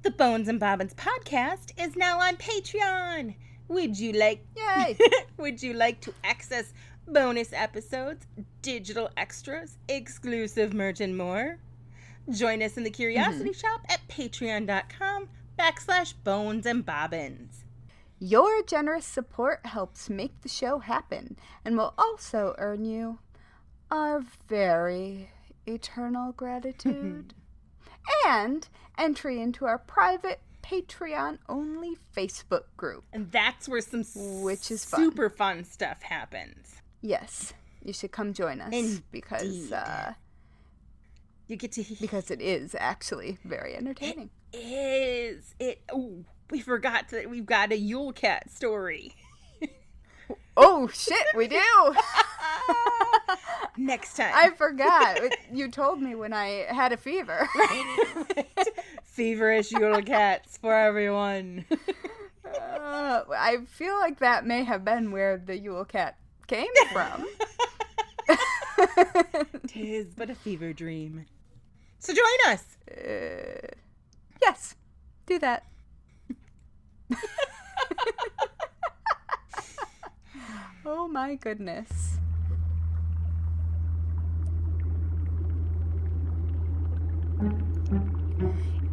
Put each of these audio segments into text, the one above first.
The Bones and Bobbins podcast is now on Patreon. Would you like Yay! Would you like to access bonus episodes, digital extras, exclusive merch, and more? Join us in the Curiosity Shop at patreon.com/Bones and Bobbins. Your generous support helps make the show happen and will also earn you our very eternal gratitude and entry into our private Patreon-only Facebook group. And that's where some which is super fun stuff happens. Yes, you should come join us. Indeed. Because you get to hear. Because it is actually very entertaining. It is. We forgot that we've got a Yule Cat story. Oh, shit, we do! Next time. I forgot. You told me when I had a fever. Right. Feverish Yule Cats for everyone. I feel like that may have been where the Yule Cat came from. 'Tis but a fever dream. So join us. Yes, do that. Oh my goodness.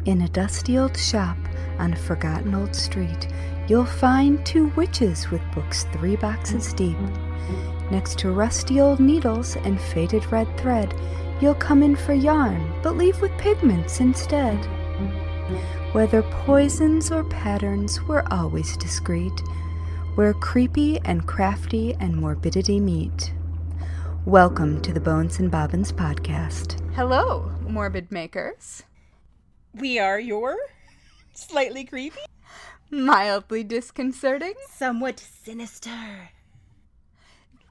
In a dusty old shop on a forgotten old street, you'll find two witches with books 3 boxes deep. Next to rusty old needles and faded red thread, you'll come in for yarn, but leave with pigments instead. Whether poisons or patterns, we're always discreet. Where creepy and crafty and morbidity meet. Welcome to the Bones and Bobbins podcast. Hello, morbid makers. We are your slightly creepy, Mildly disconcerting, somewhat sinister,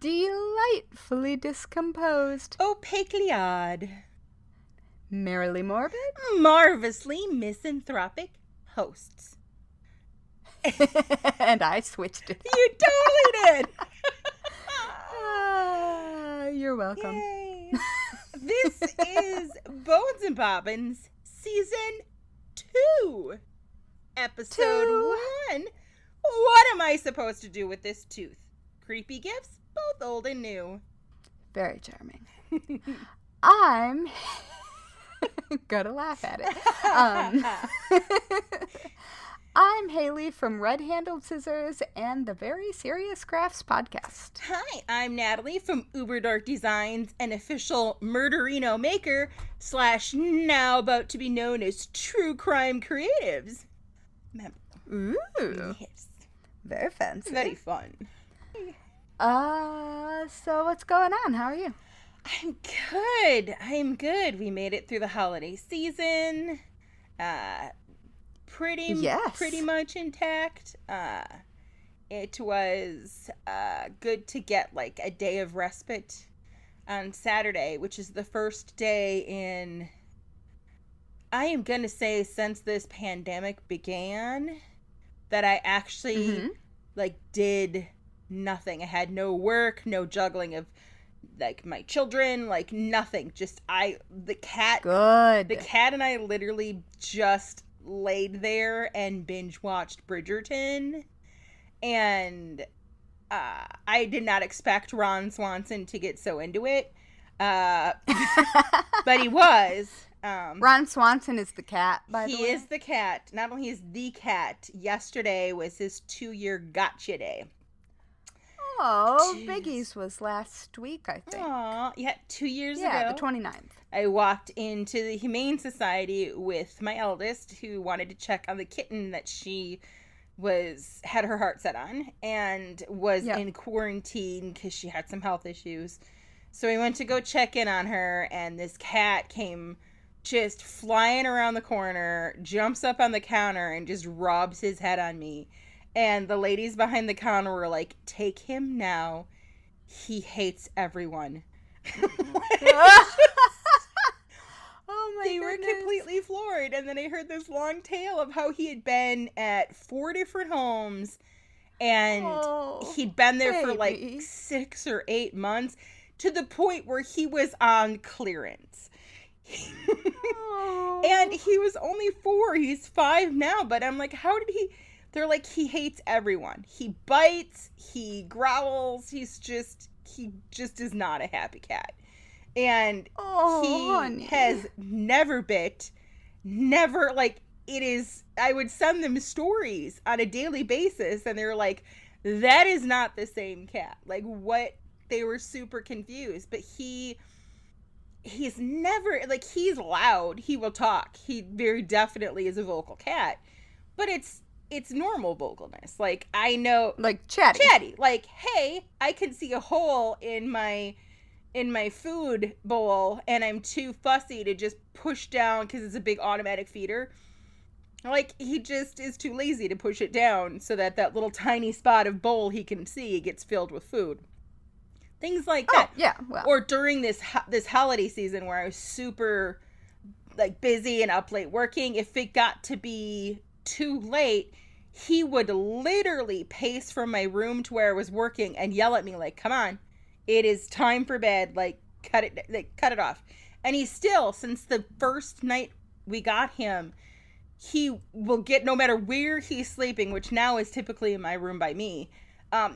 delightfully discomposed, opaquely odd, merrily morbid, marvelously misanthropic hosts. And I switched it. You totally did. You're welcome. Yay. This is Bones and Bobbins Season 2, Episode 1. What am I supposed to do with this tooth? Creepy gifts, both old and new. Very charming. I'm gotta laugh at it. I'm Haley from Red Handled Scissors and the Very Serious Crafts podcast. Hi, I'm Natalie from Uber Dark Designs, an official murderino maker / now about to be known as True Crime Creatives. Ooh, Yes. very fancy. Very fun. So what's going on? How are you? I'm good. We made it through the holiday season. Pretty much intact. It was good to get like a day of respite on Saturday, which is the first day in, I am gonna say, since this pandemic began, that I actually did nothing. I had no work, no juggling of like my children, like nothing. Just the cat and I literally just laid there and binge watched Bridgerton, and I did not expect Ron Swanson to get so into it, but he was. Ron Swanson is the cat, by the way. He is the cat. Not only is the cat, yesterday was his 2-year gotcha day. Oh, Biggie's was last week, I think. Aw, yeah, 2 years ago. Yeah, the 29th. I walked into the Humane Society with my eldest, who wanted to check on the kitten that she had her heart set on, and was in quarantine because she had some health issues. So we went to go check in on her, and this cat came just flying around the corner, jumps up on the counter, and just rubs his head on me. And the ladies behind the counter were like, "Take him now. He hates everyone." Oh my They were completely floored. And then I heard this long tale of how he had been at 4 different homes, and he'd been there for like 6 or 8 months, to the point where he was on clearance. And he was only 4. He's 5 now, but I'm like, how did he... They're like, he hates everyone. He bites, he growls, he just is not a happy cat. And he has never bit, never, like, it is... I would send them stories on a daily basis, and they're like, that is not the same cat. Like, what? They were super confused. But he's never, like, he's loud. He will talk. He very definitely is a vocal cat. But it's normal vocalness. Like, I know... Like, chatty. Chatty. Like, hey, I can see a hole in my food bowl, and I'm too fussy to just push down because it's a big automatic feeder. Like, he just is too lazy to push it down so that little tiny spot of bowl he can see gets filled with food. Things like that. Yeah, well. Or during this holiday season where I was super, like, busy and up late working, if it got to be too late, he would literally pace from my room to where I was working and yell at me like, come on, it is time for bed. Like, cut it off. And he still, since the first night we got him, he will get, no matter where he's sleeping, which now is typically in my room by me,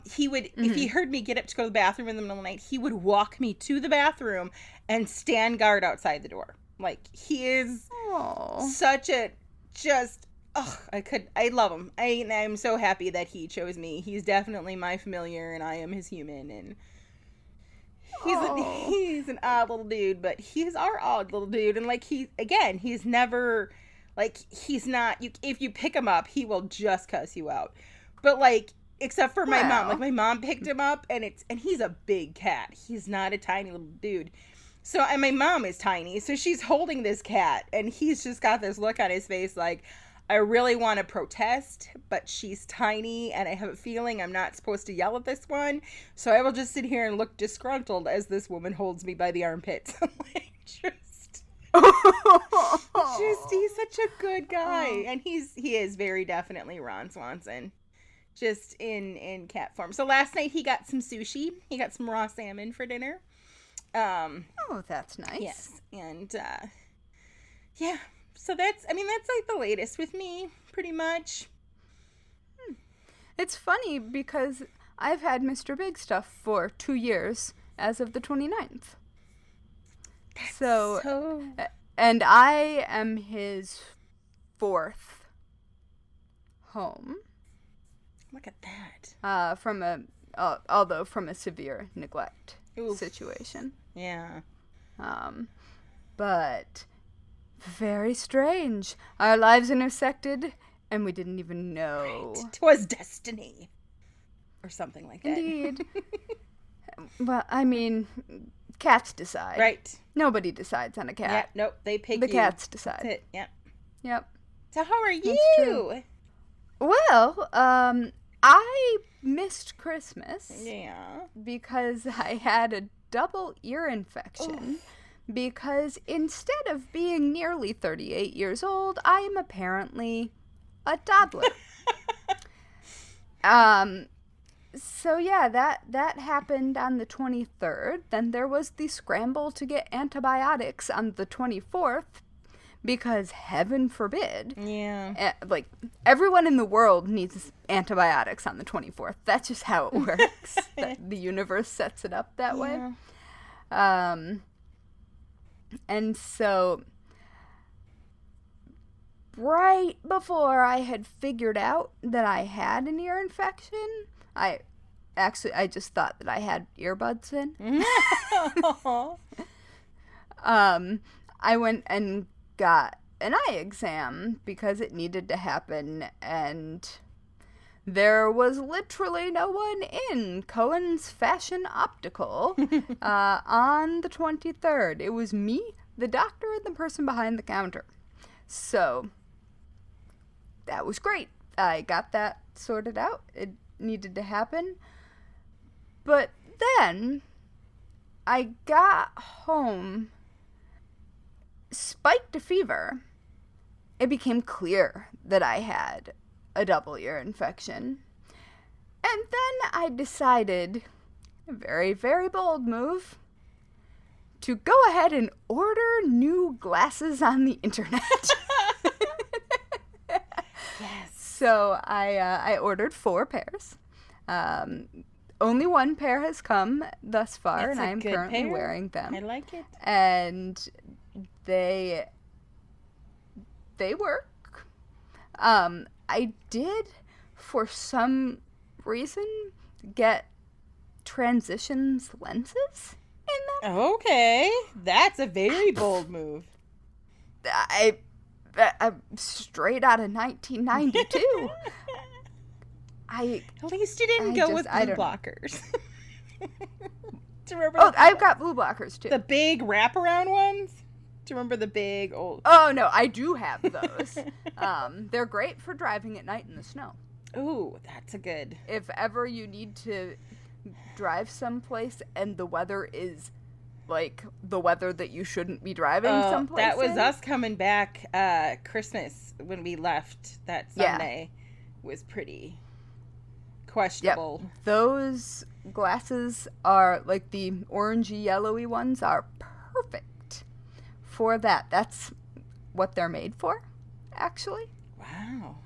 he would, if he heard me get up to go to the bathroom in the middle of the night, he would walk me to the bathroom and stand guard outside the door. Like, he is such a, just, I love him. I'm so happy that he chose me. He's definitely my familiar, and I am his human, and he's an odd little dude, but he's our odd little dude, and, like, he's never... Like, he's not... if you pick him up, he will just cuss you out. But, like, except for my mom. Like, my mom picked him up, and he's a big cat. He's not a tiny little dude. So, and my mom is tiny, so she's holding this cat, and he's just got this look on his face like, I really want to protest, but she's tiny, and I have a feeling I'm not supposed to yell at this one, so I will just sit here and look disgruntled as this woman holds me by the armpits. Like, he's such a good guy, and he is very definitely Ron Swanson, just in cat form. So last night he got some sushi. He got some raw salmon for dinner. That's nice. Yes, and yeah. So that's like the latest with me, pretty much. It's funny because I've had Mr. Big Stuff for 2 years as of the 29th. So, and I am his 4th home. Look at that. Although from a severe neglect situation. Yeah. But very strange. Our lives intersected, and we didn't even know. Right. 'Twas destiny. Or something like that. Indeed. Well, I mean... Cats decide. Right. Nobody decides on a cat. Yeah, nope, they pick the cats decide. That's it. Yep. Yep. So how are you? That's true. Well, I missed Christmas. Yeah. Because I had a double ear infection. Oof. Because instead of being nearly 38 years old, I am apparently a toddler. So yeah, that happened on the 23rd. Then there was the scramble to get antibiotics on the 24th because heaven forbid. Yeah. Like, everyone in the world needs antibiotics on the 24th. That's just how it works. The universe sets it up that way. And so right before I had figured out that I had an ear infection, I just thought that I had earbuds in. I went and got an eye exam because it needed to happen, and there was literally no one in Cohen's Fashion Optical on the 23rd. It was me, the doctor, and the person behind the counter. So that was great. I got that sorted out. It needed to happen. But then I got home, spiked a fever. It became clear that I had a double ear infection. And then I decided, a very, very bold move, to go ahead and order new glasses on the internet. Yes. So I ordered 4 pairs. Only one pair has come thus far, That's and I am currently pair. wearing them. I like it. And they work. I did, for some reason, get transitions lenses in them. Okay. That's a very bold move. I'm straight out of 1992. At least you didn't go with blue blockers. Do you remember I've got blue blockers too. the big wraparound ones? Do you remember the big old... Oh, no, I do have those. They're great for driving at night in the snow. Ooh, that's a good... If ever you need to drive someplace and the weather is like the weather that you shouldn't be driving someplace that was in. us coming back Christmas when we left that Sunday. Was pretty questionable. Yep. Those glasses are, like, the orangey yellowy ones are perfect for that. That's what they're made for, actually. Wow.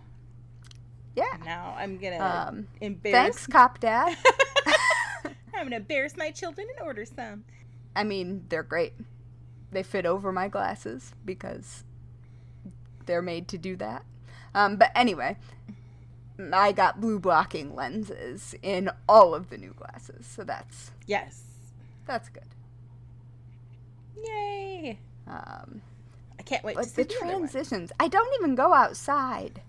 Yeah. Now I'm gonna embarrass... Thanks, Cop Dad. I'm gonna embarrass my children and order some. I mean, they're great. They fit over my glasses because they're made to do that. But anyway, I got blue blocking lenses in all of the new glasses, so that's good. Yay! I can't wait to But see the other ones. transitions, I don't even go outside.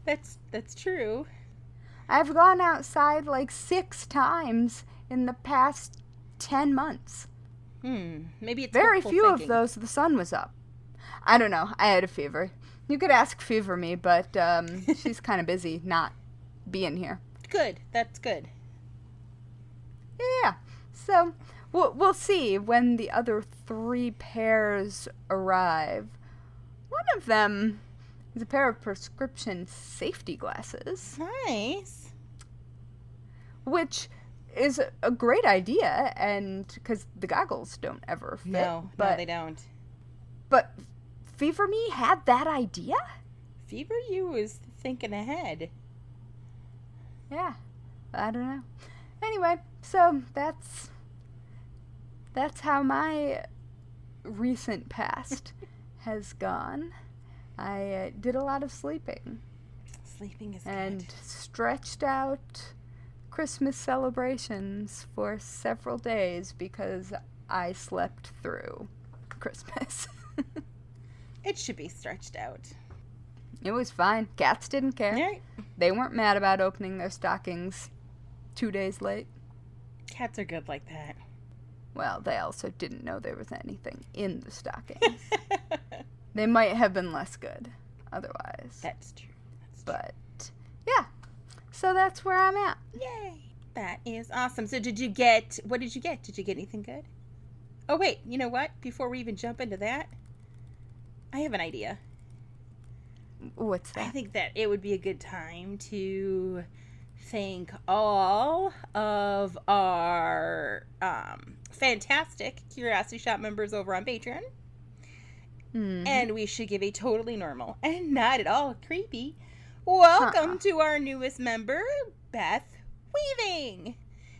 That's true. I've gone outside like 6 times in the past 10 months. Maybe it's Very hopeful few thinking. of those, the sun was up. I don't know. I had a fever. You could ask Fever me, but she's kind of busy not being here. Good. That's good. Yeah. So we'll see when the other 3 pairs arrive. One of them is a pair of prescription safety glasses, Nice. which is a great idea, and because the goggles don't ever fit. No, they don't. But Fever Me had that idea? Fever you is thinking ahead. Yeah, I don't know. Anyway, so that's how my recent past has gone. I did a lot of sleeping. Sleeping is And good. stretched out Christmas celebrations for several days because I slept through Christmas. It should be stretched out. It was fine. Cats didn't care. Right. They weren't mad about opening their stockings 2 days late. Cats are good like that. Well, they also didn't know there was anything in the stockings. They might have been less good otherwise. That's true. But, yeah. So that's where I'm at. Yay. That is awesome. So what did you get? Did you get anything good? Oh, wait. You know what? Before we even jump into that, I have an idea. What's that? I think that it would be a good time to thank all of our fantastic Curiosity Shop members over on Patreon. Mm-hmm. And we should give a totally normal and not at all creepy welcome to our newest member, Beth Weaving.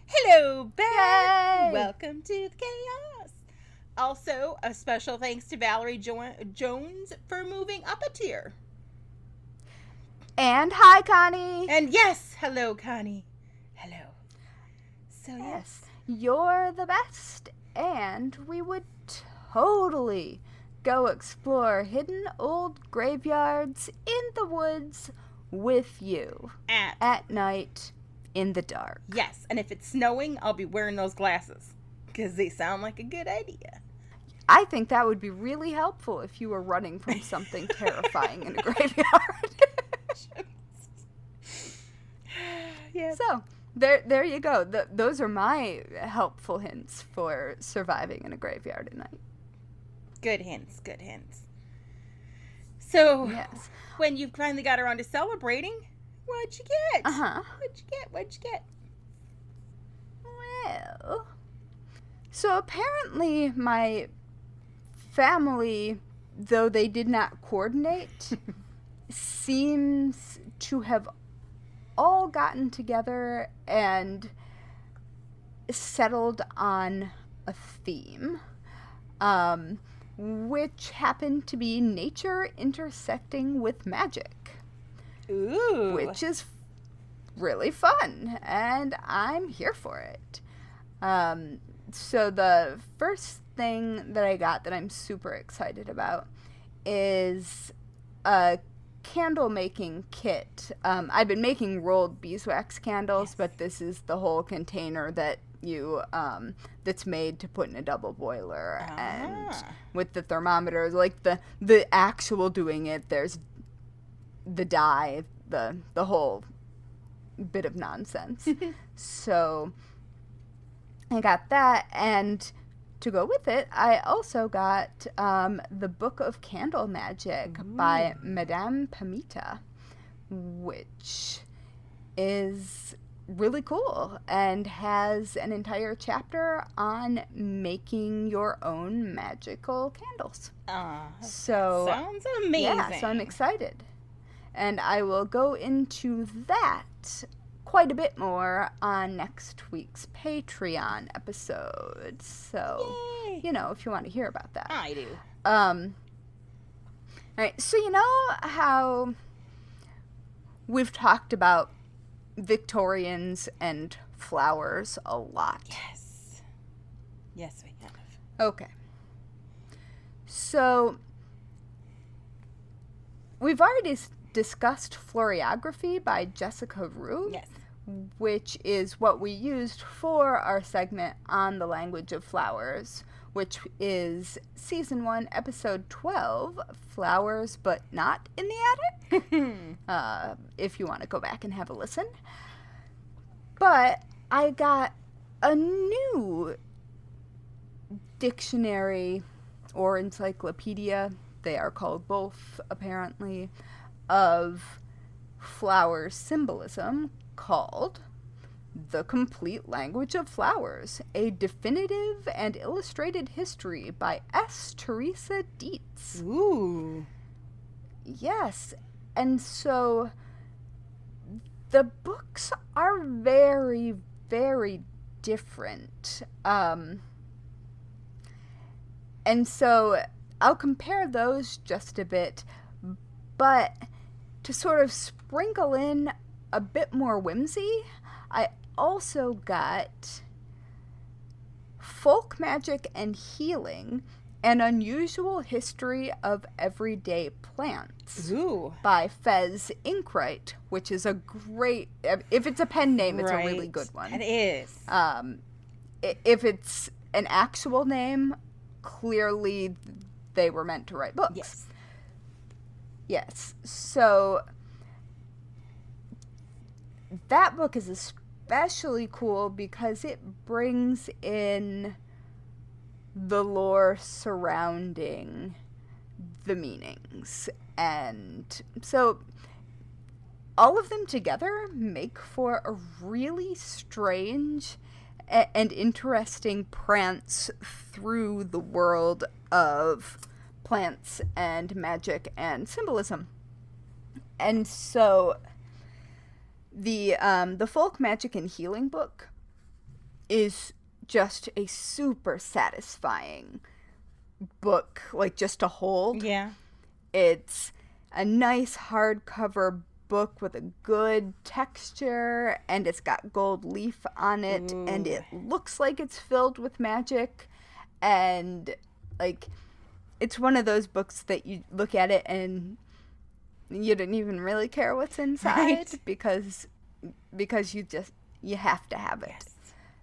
Hello, Beth. Yay! Welcome to the chaos. Also, a special thanks to Valerie Jones for moving up a tier. And hi, Connie. And yes, hello, Connie. Hello. So yes. You're the best. And we would totally go explore hidden old graveyards in the woods with you. At night in the dark. Yes, and if it's snowing, I'll be wearing those glasses. Because they sound like a good idea. I think that would be really helpful if you were running from something terrifying in a graveyard. Yeah. So, there you go. Those are my helpful hints for surviving in a graveyard at night. Good hints, good hints. So, yes. When you finally got around to celebrating, what'd you get? Uh-huh. What'd you get? Well, So apparently my family, though they did not coordinate, seems to have all gotten together and settled on a theme, which happened to be nature intersecting with magic. Ooh. Which is really fun, and I'm here for it. So the first thing that I got that I'm super excited about is a candle making kit. I've been making rolled beeswax candles, but this is the whole container that you that's made to put in a double boiler, and with the thermometers, like the actual doing it, there's the dye, the whole bit of nonsense. So I got that, and to go with it, I also got the Book of Candle Magic by Madame Pamita, which is really cool and has an entire chapter on making your own magical candles. So sounds amazing. Yeah, so I'm excited. And I will go into that quite a bit more on next week's Patreon episode. So, Yay. You know, if you want to hear about that. I do. Alright, so you know how we've talked about Victorians and flowers a lot? Yes. Yes, we have. Okay. So, we've already discussed Floriography by Jessica Rue. Yes. Which is what we used for our segment on the language of flowers, which is Season 1, Episode 12, Flowers But Not in the Attic, if you want to go back and have a listen. But I got a new dictionary or encyclopedia, they are called both apparently, of flower symbolism, called The Complete Language of Flowers, a definitive and illustrated history by S. Teresa Dietz. Ooh. Yes, and so the books are very, very different. And so I'll compare those just a bit, but to sort of sprinkle in a bit more whimsy, I also got Folk Magic and Healing, An Unusual History of Everyday Plants. Ooh. By Fez Inkwright, which is a great, if it's a pen name, it's a really good one. It is. If it's an actual name, clearly they were meant to write books. Yes. Yes. So that book is especially cool because it brings in the lore surrounding the meanings. And so all of them together make for a really strange and interesting prance through the world of plants and magic and symbolism. And so the Folk Magic and Healing book is just a super satisfying book, like just to hold. Yeah. It's a nice hardcover book with a good texture, and it's got gold leaf on it. Ooh. And it looks like it's filled with magic, and like it's one of those books that you look at it and you don't even really care what's inside, right? because you have to have it. Yes.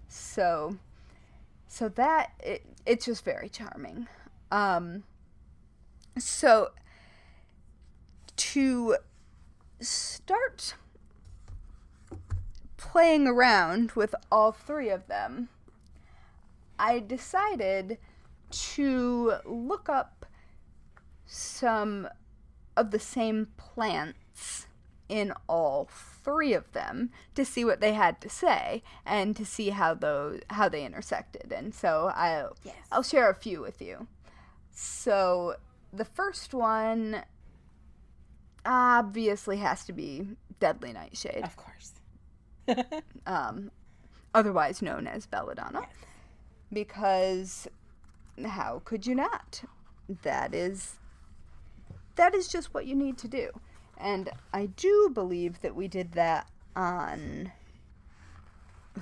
So that it's just very charming. So to start playing around with all three of them, I decided to look up some of the same plants in all 3 of them to see what they had to say and to see how they intersected. And so I'll share a few with you. So the first one obviously has to be Deadly Nightshade. Of course. Otherwise known as Belladonna. Yes. Because how could you not? That is just what you need to do. And I do believe that we did that on...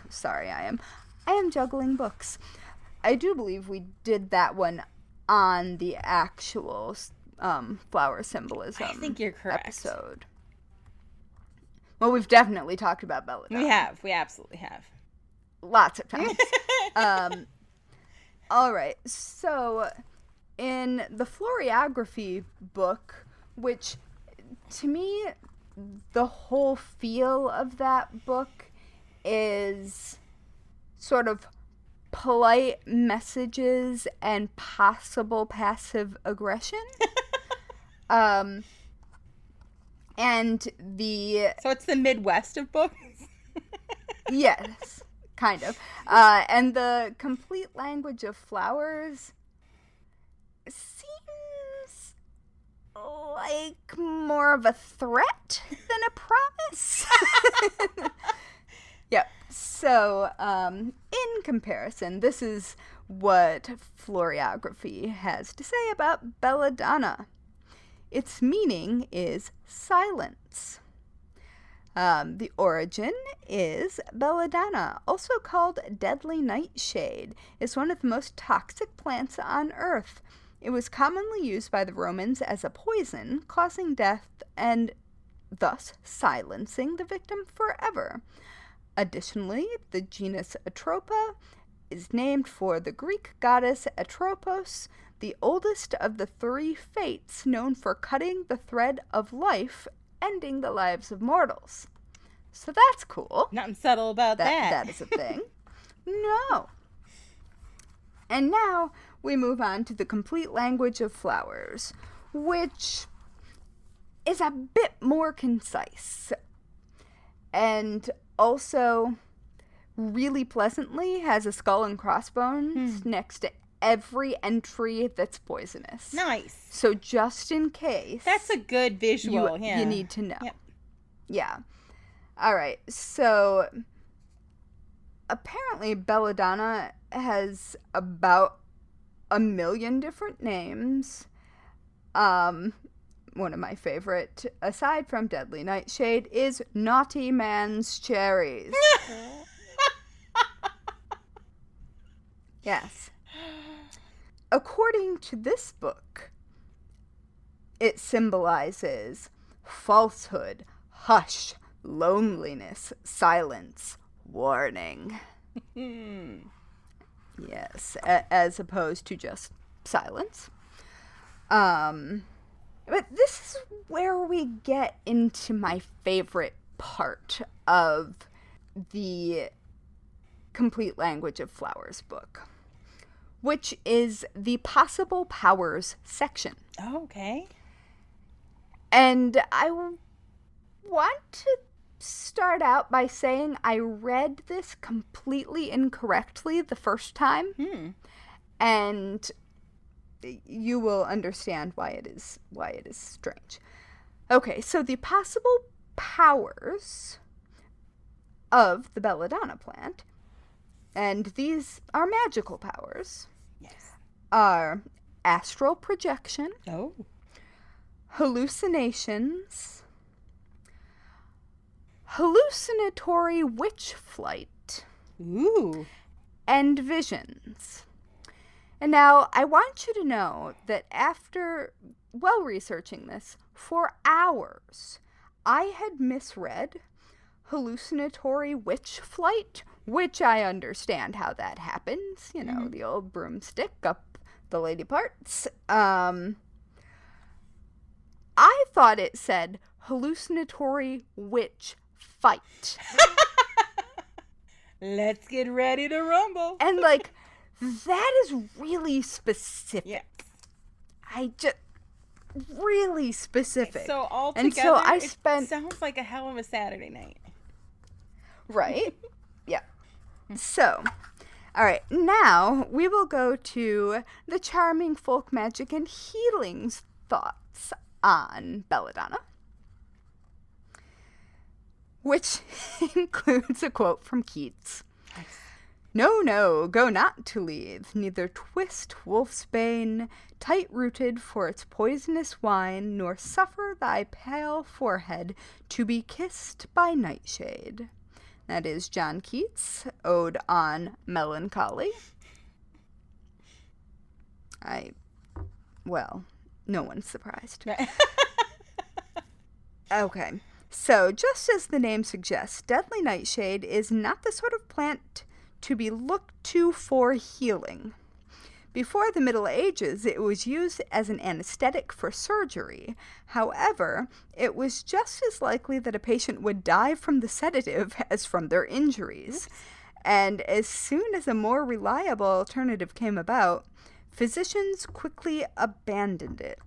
Sorry, I am juggling books. I do believe we did that one on the actual flower symbolism I think you're correct. episode. Well, we've definitely talked about Belladonna. We absolutely have. Lots of times. All right, so in the Floriography book, which to me, the whole feel of that book is sort of polite messages and possible passive aggression. And So it's the Midwest of books? Yes, kind of. And the complete language of flowers seems like more of a threat than a promise. Yep. So, in comparison, this is what Floriography has to say about Belladonna. Its meaning is silence. The origin is belladonna, also called deadly nightshade, is one of the most toxic plants on Earth. It was commonly used by the Romans as a poison, causing death and thus silencing the victim forever. Additionally, the genus Atropa is named for the Greek goddess Atropos, the oldest of the 3 fates known for cutting the thread of life, ending the lives of mortals. So that's cool. Nothing subtle about that. That is a thing. No. And now we move on to the complete language of flowers, which is a bit more concise. And also really pleasantly has a skull and crossbones next to every entry that's poisonous. Nice. So just in case. That's a good visual, you need to know. Yep. Yeah. All right. So apparently belladonna has about 1 million different names. One of my favorite, aside from Deadly Nightshade, is Naughty Man's Cherries. Yes. According to this book, it symbolizes falsehood, hush, loneliness, silence, warning. Yes, as opposed to just silence. But this is where we get into my favorite part of the Complete Language of Flowers book, which is the Possible Powers section. Oh, okay. And I want to start out by saying I read this completely incorrectly the first time. And you will understand why it is strange. Okay, so the possible powers of the belladonna plant, and these are magical powers, Yes. are astral projection, Oh. hallucinations, hallucinatory witch flight, Ooh. and visions. And now, I want you to know that after researching this for hours, I had misread hallucinatory witch flight, which I understand how that happens. You know, the old broomstick up the lady parts. I thought it said hallucinatory witch fight. Let's get ready to rumble. And, that is really specific. Yes. really specific. So altogether, and so I spent... it sounds like a hell of a Saturday night. Right? Yeah. So, all right, now we will go to the charming folk magic and healings thoughts on belladonna, which includes a quote from Keats. Nice. No, no, go not to leave, neither twist wolf's bane, tight-rooted for its poisonous wine, nor suffer thy pale forehead to be kissed by nightshade. That is John Keats' Ode on Melancholy. Well, no one's surprised. Okay, so just as the name suggests, deadly nightshade is not the sort of plant to be looked to for healing. Before the Middle Ages, it was used as an anesthetic for surgery. However, it was just as likely that a patient would die from the sedative as from their injuries. And as soon as a more reliable alternative came about, physicians quickly abandoned it.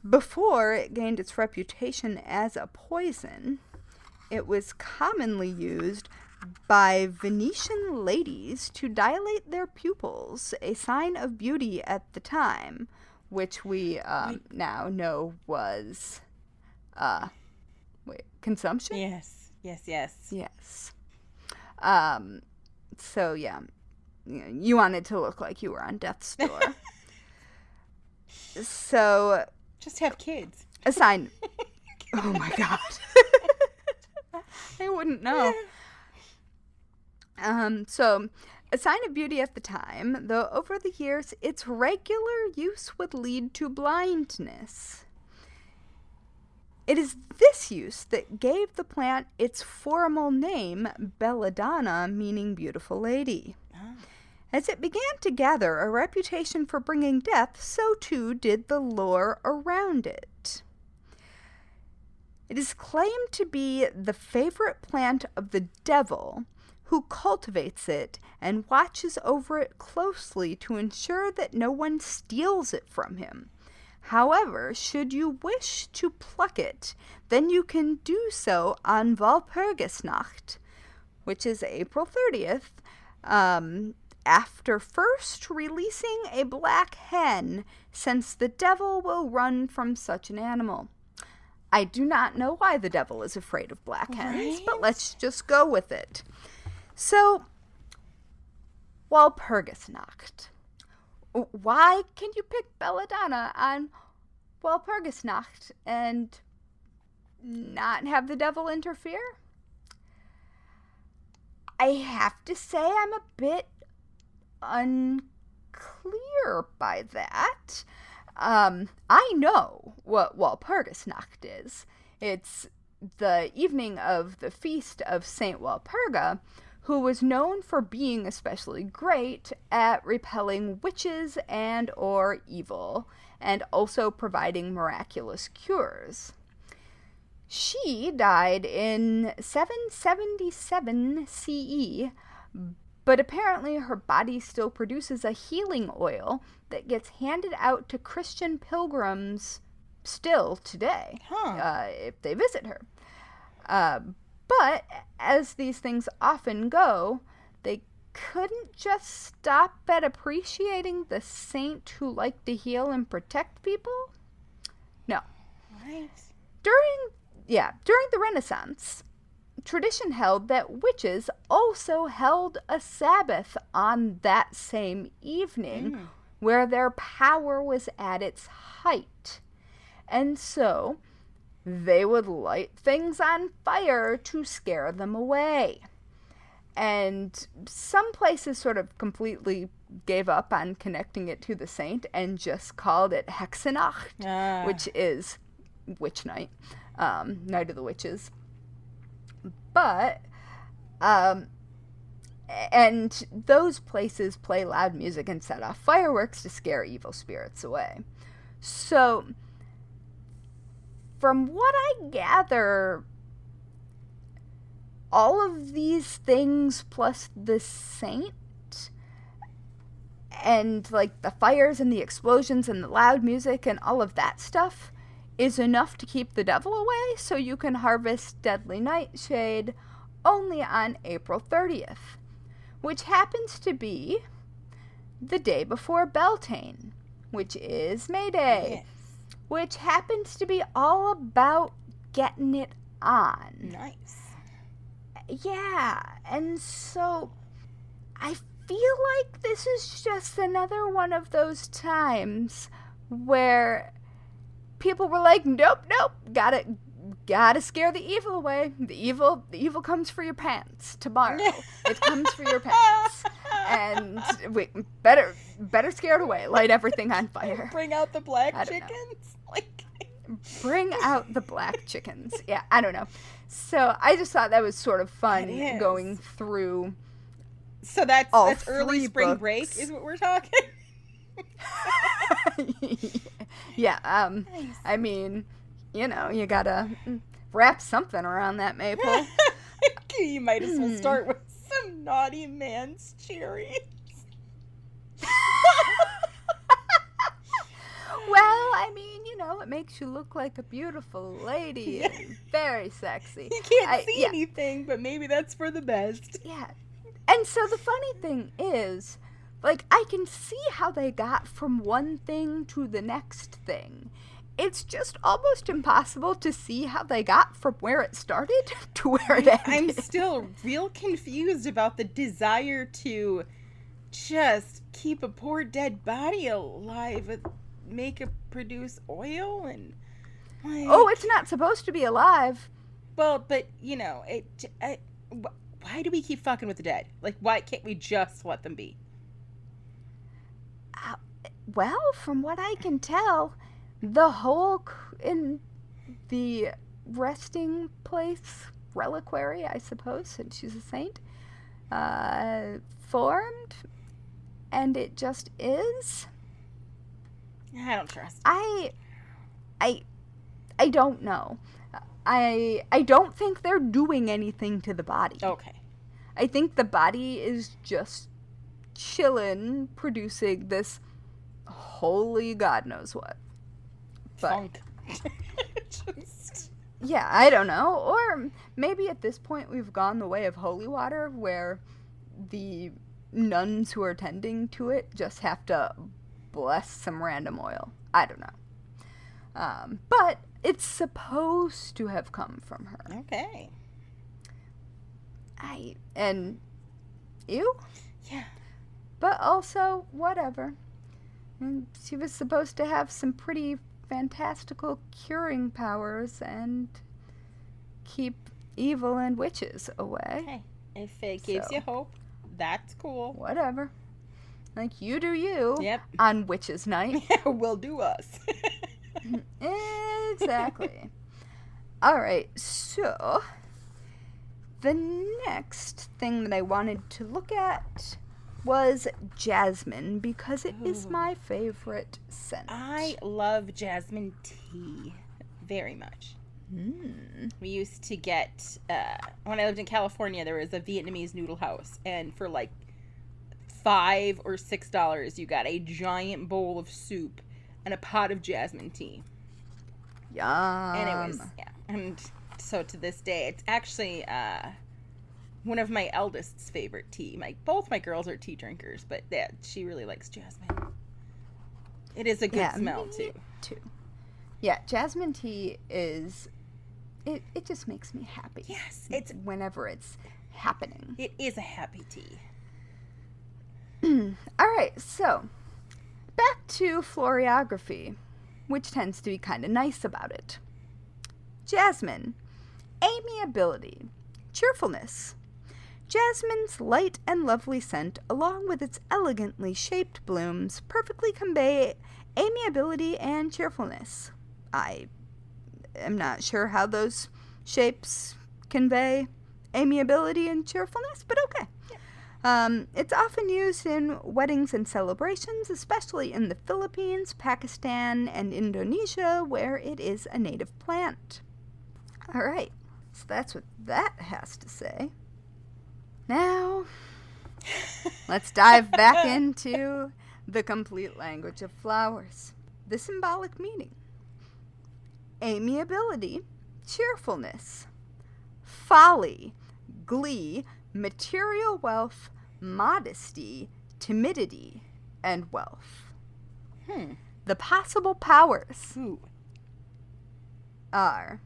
Before it gained its reputation as a poison, it was commonly used by Venetian ladies to dilate their pupils, a sign of beauty at the time, which we now know was consumption? Yes. So yeah, you wanted to look like you were on death's door. So just have kids. A sign. Oh my God. I wouldn't know. So, a sign of beauty at the time, though over the years, its regular use would lead to blindness. It is this use that gave the plant its formal name, belladonna, meaning beautiful lady. Oh. As it began to gather a reputation for bringing death, so too did the lore around it. It is claimed to be the favorite plant of the devil, who cultivates it and watches over it closely to ensure that no one steals it from him. However, should you wish to pluck it, then you can do so on Walpurgisnacht, which is April 30th, after first releasing a black hen, since the devil will run from such an animal. I do not know why the devil is afraid of black hens, but let's just go with it. So, Walpurgisnacht. Why can you pick belladonna on Walpurgisnacht and not have the devil interfere? I have to say I'm a bit unclear by that. I know what Walpurgisnacht is. It's the evening of the feast of Saint Walpurga, who was known for being especially great at repelling witches and or evil, and also providing miraculous cures. She died in 777 CE, but apparently her body still produces a healing oil that gets handed out to Christian pilgrims still today, if they visit her. But, as these things often go, they couldn't just stop at appreciating the saint who liked to heal and protect people? No. Right. During the Renaissance, tradition held that witches also held a Sabbath on that same evening, where their power was at its height. And so they would light things on fire to scare them away. And some places sort of completely gave up on connecting it to the saint and just called it Hexenacht, which is witch night, night of the witches. But, and those places play loud music and set off fireworks to scare evil spirits away. So, from what I gather, all of these things plus the saint And, like, the fires and the explosions and the loud music and all of that stuff is enough to keep the devil away, so you can harvest Deadly Nightshade only on April 30th, which happens to be the day before Beltane, which is May Day, which happens to be all about getting it on. Nice. Yeah, and so I feel like this is just another one of those times where people were like, nope, gotta scare the evil away. The evil comes for your pants tomorrow. It comes for your pants. And we better scare it away. Light everything on fire. Bring out the black chickens. Bring out the black chickens. Yeah, I don't know. So I just thought that was sort of fun going through. So that's early spring books. Break is what we're talking. Yeah. Nice. I mean, you know, you gotta wrap something around that maple. You might as well start with some naughty man's cherries. Well, I mean, you know, it makes you look like a beautiful lady and very sexy. You can't see anything, but maybe that's for the best. Yeah. And so the funny thing is, like, I can see how they got from one thing to the next thing. It's just almost impossible to see how they got from where it started to where it ended. I'm still real confused about the desire to just keep a poor dead body alive and make it produce oil and... Like, oh, it's not supposed to be alive. Well, but, you know, why do we keep fucking with the dead? Like, why can't we just let them be? Well, from what I can tell, the whole in the resting place reliquary, I suppose, since she's a saint, formed, and it just is. I don't trust. I don't know. I don't think they're doing anything to the body. Okay. I think the body is just chillin', producing this holy God knows what. But, funk. Just... Yeah, I don't know. Or maybe at this point we've gone the way of holy water, where the nuns who are tending to it just have to bless some random oil. I don't know. But it's supposed to have come from her. Okay. And ew? Yeah. But also, whatever. And she was supposed to have some pretty fantastical curing powers and keep evil and witches away. Hey, if it gives you hope, that's cool. Whatever. Like, you do you. Yep. On Witches' Night. We'll do us. Exactly. Alright, so the next thing that I wanted to look at was jasmine, because it is my favorite scent. I love jasmine tea very much. We used to get, when I lived in California, there was a Vietnamese noodle house, and for like $5 or $6, you got a giant bowl of soup and a pot of jasmine tea. Yum. And it was, and so to this day, it's actually one of my eldest's favorite tea. Both my girls are tea drinkers, but she really likes jasmine. It is a good smell, too. Yeah, jasmine tea is, it just makes me happy. Yes. Whenever it's happening. It is a happy tea. Alright, so, back to floriography, which tends to be kind of nice about it. Jasmine, amiability, cheerfulness. Jasmine's light and lovely scent, along with its elegantly shaped blooms, perfectly convey amiability and cheerfulness. I am not sure how those shapes convey amiability and cheerfulness, but okay. It's often used in weddings and celebrations, especially in the Philippines, Pakistan, and Indonesia, where it is a native plant. All right, so that's what that has to say. Now, let's dive back into The complete language of flowers. The symbolic meaning. Amiability, cheerfulness, folly, glee, material wealth, modesty, timidity, and wealth. The possible powers are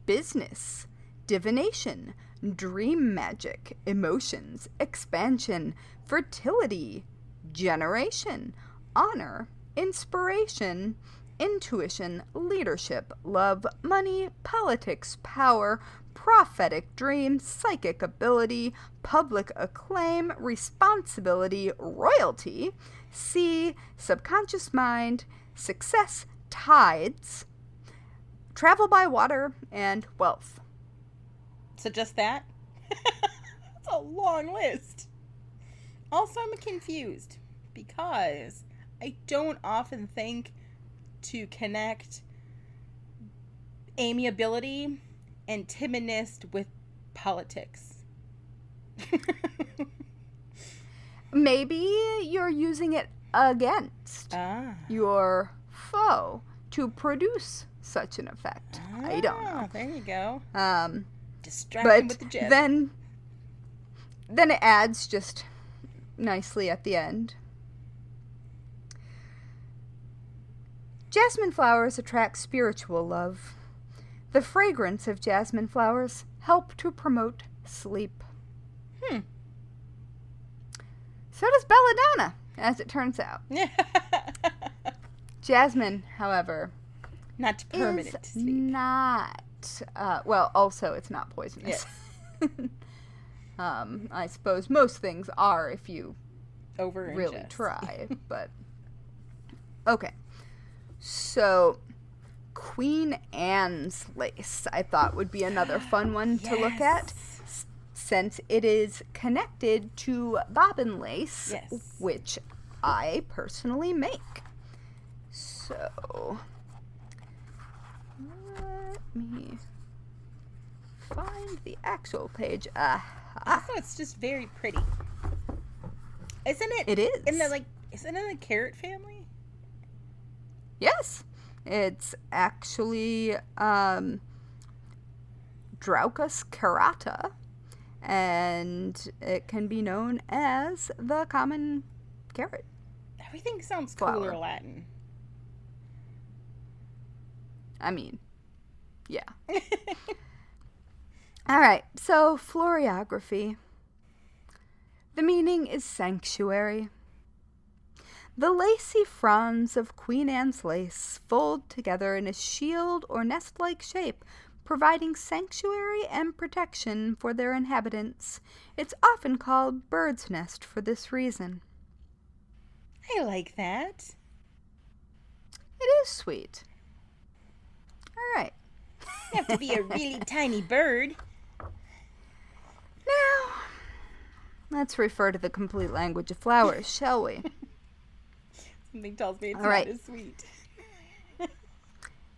business, divination, dream magic, emotions, expansion, fertility, generation, honor, inspiration, intuition, leadership, love, money, politics, power, prophetic dream, psychic ability, public acclaim, responsibility, royalty, sea, subconscious mind, success, tides, travel by water, and wealth. So just that? That's a long list. Also, I'm confused because I don't often think to connect amiability and timidness with politics. Maybe you're using it against your foe to produce such an effect. I don't know. There you go. Distract him with the jib. Then it adds just nicely at the end. Jasmine flowers attract spiritual love. The fragrance of jasmine flowers help to promote sleep. So does belladonna, as it turns out. Jasmine, however, not permanent is sleep. Not. Well, also it's not poisonous. Yes. I suppose most things are if you really ingest. try, but okay. So, Queen Anne's lace, I thought would be another fun one to look at, since it is connected to bobbin lace, which I personally make. So, let me find the actual page. Also, it's just very pretty. Isn't it? It is. Isn't it a carrot family? Yes, it's actually Draucus carata, and it can be known as the common carrot. Everything sounds flower. cooler Latin. I mean, yeah. All right, so floriography. The meaning is sanctuary. The lacy fronds of Queen Anne's lace fold together in a shield or nest-like shape, providing sanctuary and protection for their inhabitants. It's often called bird's nest for this reason. I like that. It is sweet. All right. You have to be a really tiny bird. Now, let's refer to the complete language of flowers, shall we? Something tells me it's not as sweet.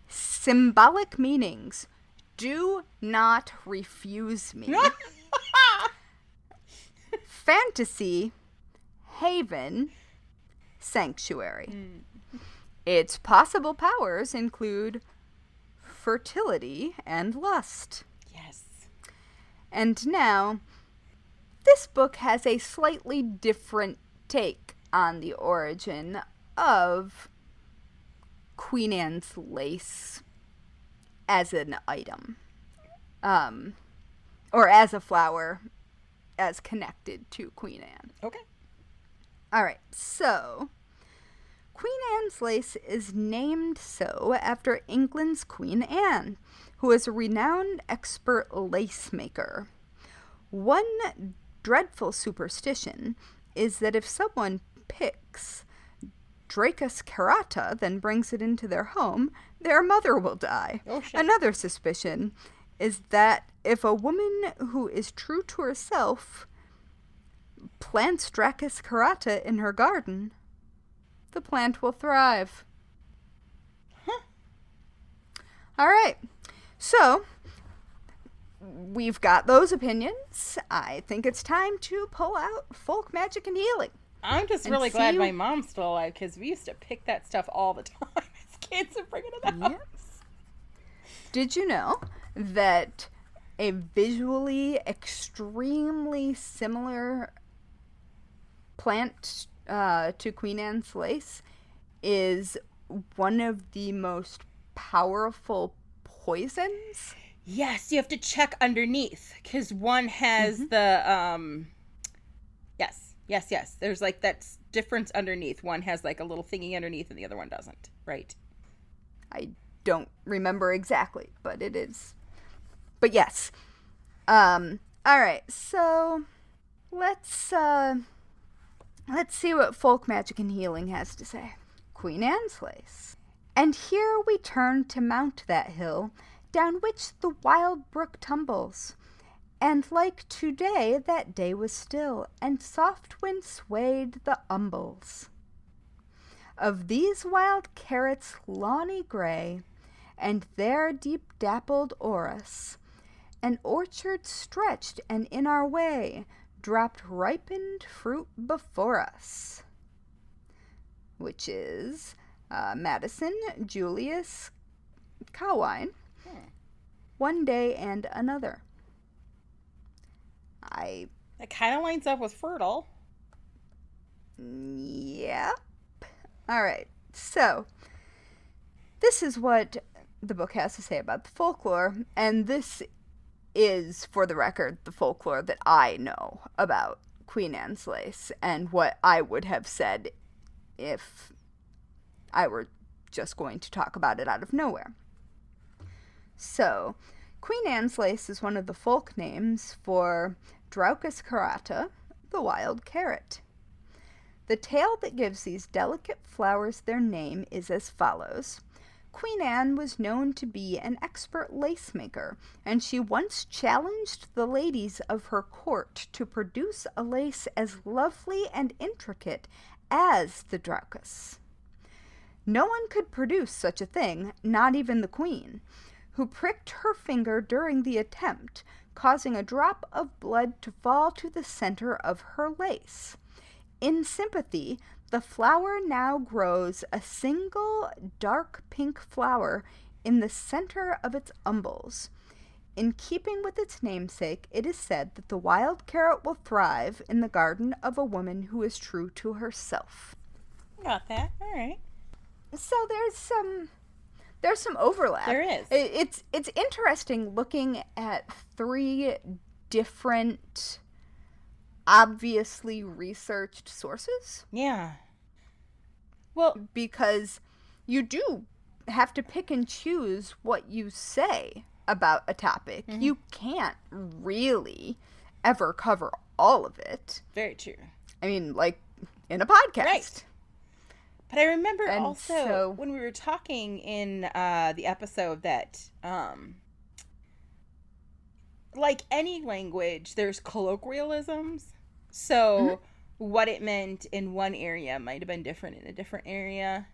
Symbolic meanings. Do not refuse me. Fantasy, haven, sanctuary. Its possible powers include fertility and lust. Yes. And now, this book has a slightly different take on the origin of Queen Anne's lace as an item, or as a flower, as connected to Queen Anne. Okay. All right, so Queen Anne's lace is named so after England's Queen Anne, who was a renowned expert lace maker. One dreadful superstition is that if someone picks Dracus carata, then brings it into their home, their mother will die. Oh, shit. Another suspicion is that if a woman who is true to herself plants Dracus carata in her garden, the plant will thrive. All right. So, we've got those opinions. I think it's time to pull out folk magic and healing. I'm just And really see glad you- my mom's still alive, because we used to pick that stuff all the time as kids and bring it to the house. Did you know that a visually extremely similar plant to Queen Anne's lace is one of the most powerful poisons? Yes, you have to check underneath, because one has the, yes. There's like that difference underneath. One has like a little thingy underneath and the other one doesn't, right? I don't remember exactly, but it is. But yes. All right, so let's see what folk magic and healing has to say. Queen Anne's lace. And here we turn to mount that hill, down which the wild brook tumbles. And like today, that day was still, and soft wind swayed the umbles. Of these wild carrots lawny gray, and there deep dappled orris, an orchard stretched, and in our way dropped ripened fruit before us. Which is Madison, Julius, Cowine, One Day and Another. It kind of lines up with fertile. Yep. All right. So, this is what the book has to say about the folklore, and this is, for the record, the folklore that I know about Queen Anne's lace and what I would have said if I were just going to talk about it out of nowhere. So, Queen Anne's lace is one of the folk names for Draucus carata, the wild carrot. The tale that gives these delicate flowers their name is as follows. Queen Anne was known to be an expert lace maker, and she once challenged the ladies of her court to produce a lace as lovely and intricate as the Draucus. No one could produce such a thing, not even the queen, who pricked her finger during the attempt, causing a drop of blood to fall to the center of her lace. In sympathy, the flower now grows a single dark pink flower in the center of its umbels. In keeping with its namesake, it is said that the wild carrot will thrive in the garden of a woman who is true to herself. Got that. All right. So there's some overlap. There is. It's interesting looking at three different obviously researched sources. Yeah. Well, because you do have to pick and choose what you say about a topic. Mm-hmm. You can't really ever cover all of it. Very true. I mean, like in a podcast. Right. But I remember also when we were talking in the episode that, like any language, there's colloquialisms. So what it meant in one area might have been different in a different area.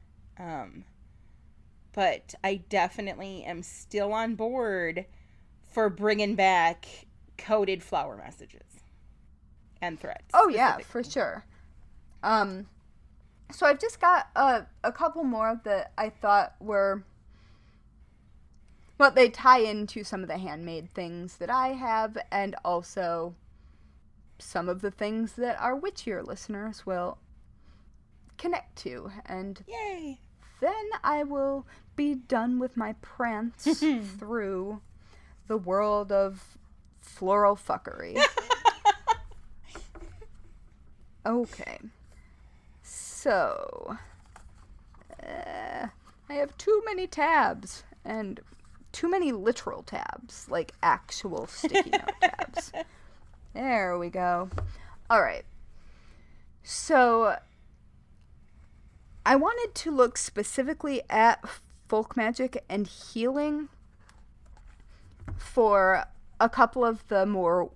But I definitely am still on board for bringing back coded flower messages and threads. Oh, yeah, for sure. So I've just got a couple more that I thought were, well, they tie into some of the handmade things that I have, and also some of the things that our witchier listeners will connect to. And yay! Then I will be done with my prance through the world of floral fuckery. Okay. So, I have too many tabs, and too many literal tabs, like actual sticky note tabs. There we go. All right. So, I wanted to look specifically at folk magic and healing for a couple of the more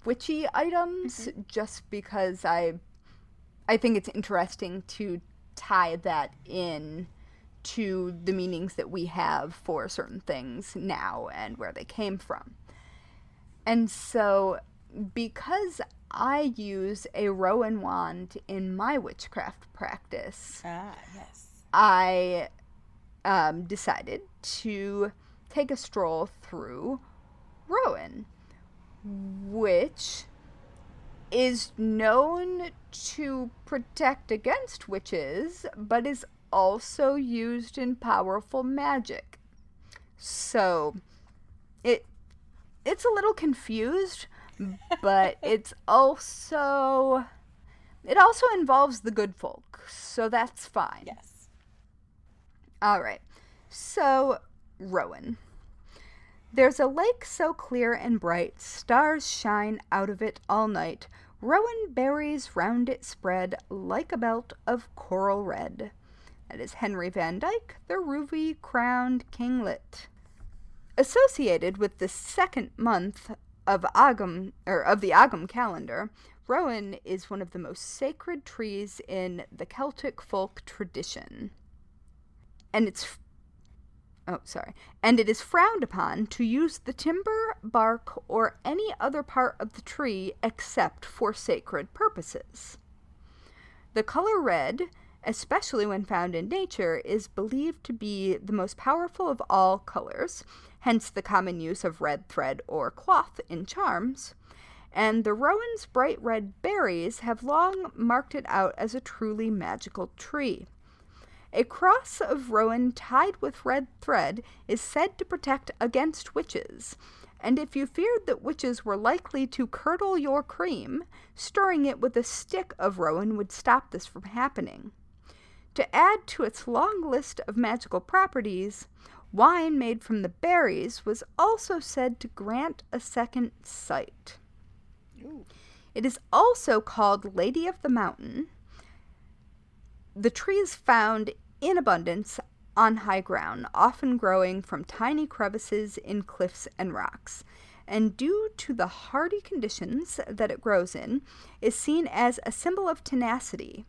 witchy items, just because I think it's interesting to tie that in to the meanings that we have for certain things now and where they came from. And so, because I use a Rowan wand in my witchcraft practice. Ah, yes. I decided to take a stroll through Rowan, which is known to protect against witches, but is also used in powerful magic. So, it's a little confused, but it also involves the good folk, so that's fine. Yes. Alright, so, Rowan. There's a lake so clear and bright, stars shine out of it all night. Rowan berries round it spread, like a belt of coral red. That is Henry Van Dyke, the ruby-crowned kinglet. Associated with the second month of the Agam calendar, Rowan is one of the most sacred trees in the Celtic folk tradition. And it is frowned upon to use the timber, bark, or any other part of the tree except for sacred purposes. The color red, especially when found in nature, is believed to be the most powerful of all colors, hence the common use of red thread or cloth in charms, and the rowan's bright red berries have long marked it out as a truly magical tree. A cross of rowan tied with red thread is said to protect against witches, and if you feared that witches were likely to curdle your cream, stirring it with a stick of rowan would stop this from happening. To add to its long list of magical properties, wine made from the berries was also said to grant a second sight. Ooh. It is also called Lady of the Mountain. The tree is found in abundance on high ground, often growing from tiny crevices in cliffs and rocks, and due to the hardy conditions that it grows in, is seen as a symbol of tenacity.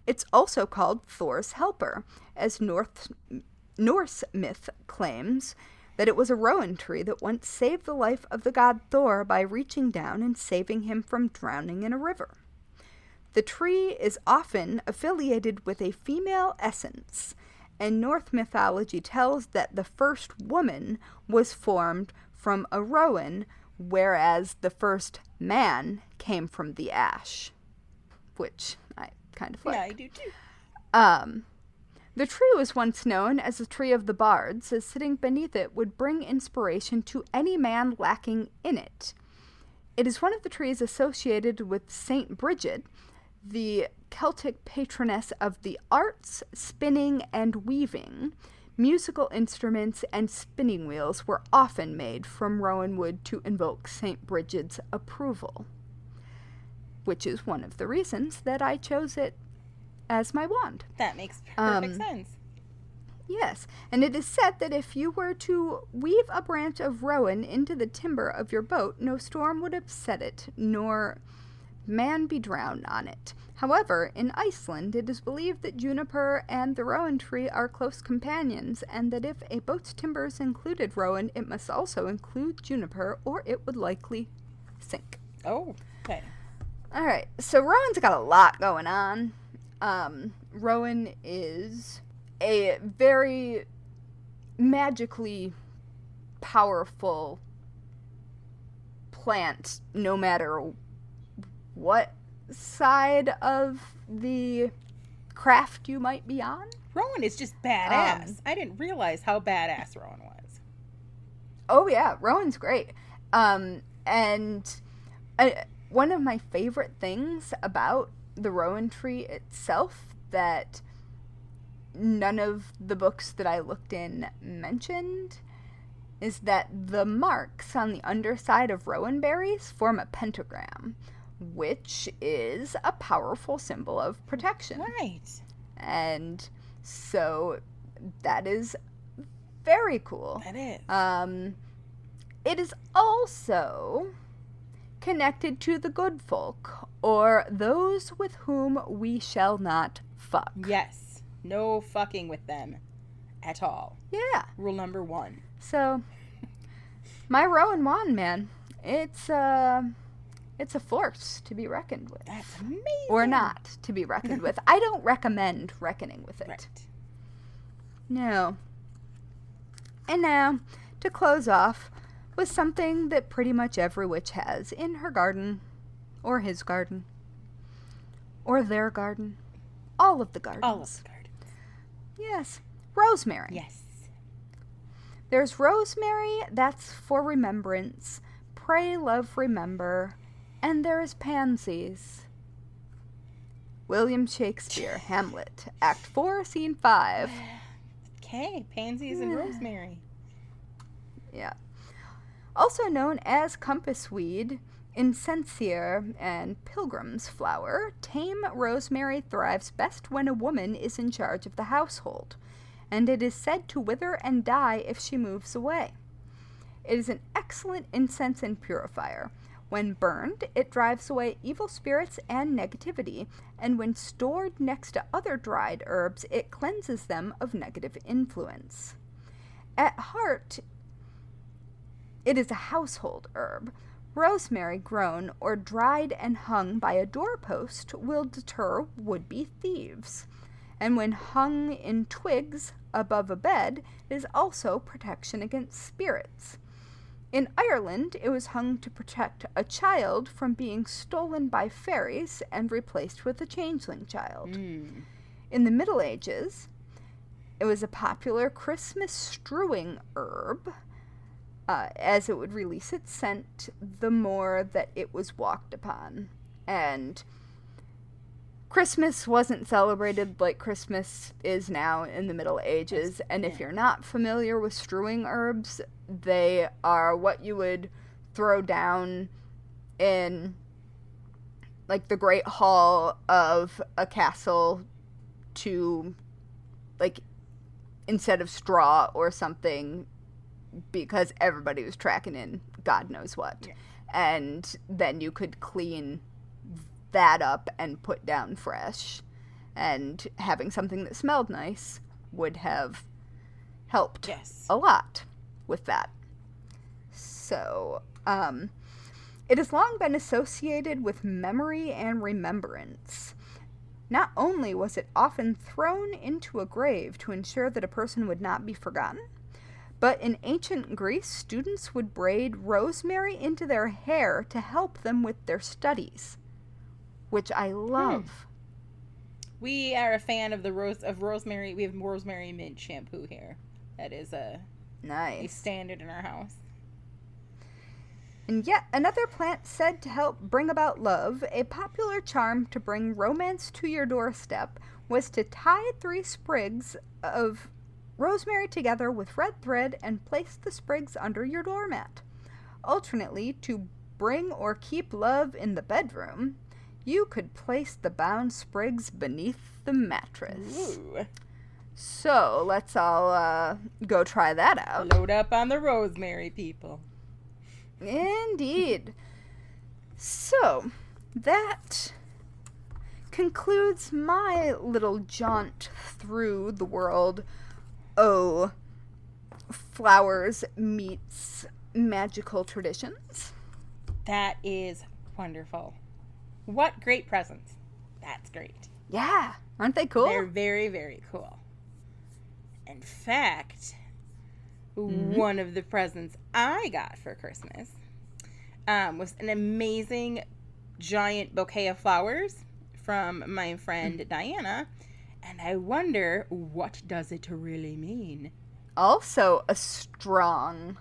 It's also called Thor's helper, as Norse myth claims that it was a rowan tree that once saved the life of the god Thor by reaching down and saving him from drowning in a river. The tree is often affiliated with a female essence, and Norse mythology tells that the first woman was formed from a rowan, whereas the first man came from the ash, which I kind of like. Yeah, I do too. The tree was once known as the Tree of the Bards, as sitting beneath it would bring inspiration to any man lacking in it. It is one of the trees associated with Saint Bridget, the Celtic patroness of the arts, spinning, and weaving. Musical instruments and spinning wheels were often made from rowan wood to invoke Saint Bridget's approval, which is one of the reasons that I chose it as my wand. That makes perfect sense. Yes, and it is said that if you were to weave a branch of rowan into the timber of your boat, no storm would upset it, nor man be drowned on it. However, in Iceland, it is believed that juniper and the rowan tree are close companions, and that if a boat's timbers included rowan, it must also include juniper, or it would likely sink. Oh, okay. Alright, so rowan's got a lot going on. Rowan is a very magically powerful plant, no matter what side of the craft you might be on. Rowan is just badass. I didn't realize how badass Rowan was. Oh yeah, Rowan's great. And one of my favorite things about the rowan tree itself that none of the books that I looked in mentioned is that the marks on the underside of rowan berries form a pentagram, which is a powerful symbol of protection. Right. And so that is very cool. That is. It is also connected to the good folk, or those with whom we shall not fuck. Yes. No fucking with them at all. Yeah. Rule number 1. So, my Rowan wand, man, it's It's a force to be reckoned with. That's amazing. Or not to be reckoned with. I don't recommend reckoning with it. Right. No. And now, to close off, with something that pretty much every witch has in her garden, or his garden, or their garden, all of the gardens. All of the gardens. Yes. Rosemary. Yes. There's rosemary, that's for remembrance, pray, love, remember, and there is pansies. William Shakespeare, Hamlet, Act 4, Scene 5. Okay, pansies and rosemary. Yeah. Also known as compass weed, incensier, and pilgrim's flower, tame rosemary thrives best when a woman is in charge of the household, and it is said to wither and die if she moves away. It is an excellent incense and purifier. When burned, it drives away evil spirits and negativity, and when stored next to other dried herbs, it cleanses them of negative influence. At heart, it is a household herb. Rosemary grown or dried and hung by a doorpost will deter would-be thieves, and when hung in twigs above a bed, it is also protection against spirits. In Ireland, it was hung to protect a child from being stolen by fairies and replaced with a changeling child. In the Middle Ages, it was a popular Christmas strewing herb, as it would release its scent the more that it was walked upon. And Christmas wasn't celebrated like Christmas is now in the Middle Ages, and if you're not familiar with strewing herbs, they are what you would throw down in, like, the Great Hall of a castle to, like, instead of straw or something, because everybody was tracking in God knows what. Yeah. And then you could clean that up and put down fresh, and having something that smelled nice would have helped a lot with that. So, it has long been associated with memory and remembrance. Not only was it often thrown into a grave to ensure that a person would not be forgotten, but in ancient Greece, students would braid rosemary into their hair to help them with their studies, which I love. We are a fan of rosemary. We have rosemary mint shampoo here. That is a standard in our house. And yet another plant said to help bring about love, a popular charm to bring romance to your doorstep was to tie 3 sprigs of rosemary together with red thread and place the sprigs under your doormat. Alternately, to bring or keep love in the bedroom, you could place the bound sprigs beneath the mattress. Ooh. So, let's all go try that out. Load up on the rosemary, people. Indeed. So, that concludes my little jaunt through the world. Oh, flowers meets magical traditions. That is wonderful. What great presents. That's great. Yeah. Aren't they cool? They're very, very cool. In fact, one of the presents I got for Christmas was an amazing giant bouquet of flowers from my friend Diana. And I wonder, what does it really mean? Also a strong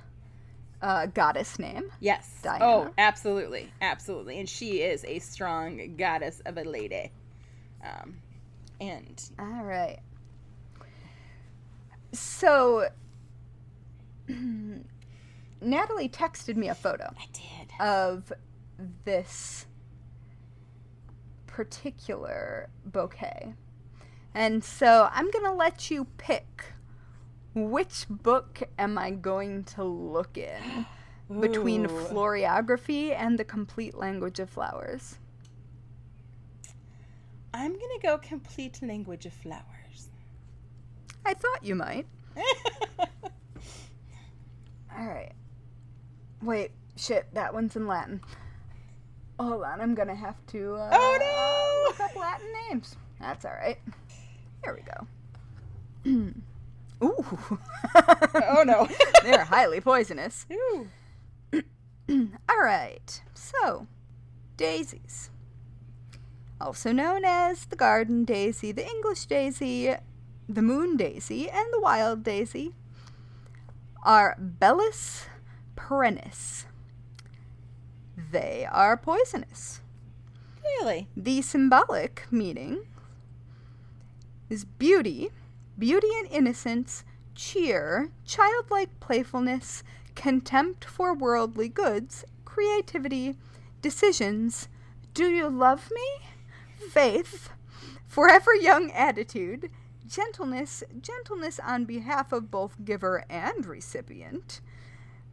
goddess name. Yes. Diana. Oh, absolutely. Absolutely. And she is a strong goddess of a lady. All right. So, Natalie texted me a photo. I did. Of this particular bouquet. And so I'm going to let you pick which book am I going to look in between Floriography and The Complete Language of Flowers. I'm going to go Complete Language of Flowers. I thought you might. All right. Wait, shit, that one's in Latin. Hold on, I'm gonna have to look up Latin names. That's alright. Here we go. Ooh. Oh no. They're highly poisonous. Ooh. Alright, so, daisies. Also known as the garden daisy, the English daisy, the moon daisy, and the wild daisy, are Bellis perennis. They are poisonous. Really? The symbolic meaning is beauty, beauty and innocence, cheer, childlike playfulness, contempt for worldly goods, creativity, decisions, do you love me? Faith, forever young attitude, gentleness on behalf of both giver and recipient,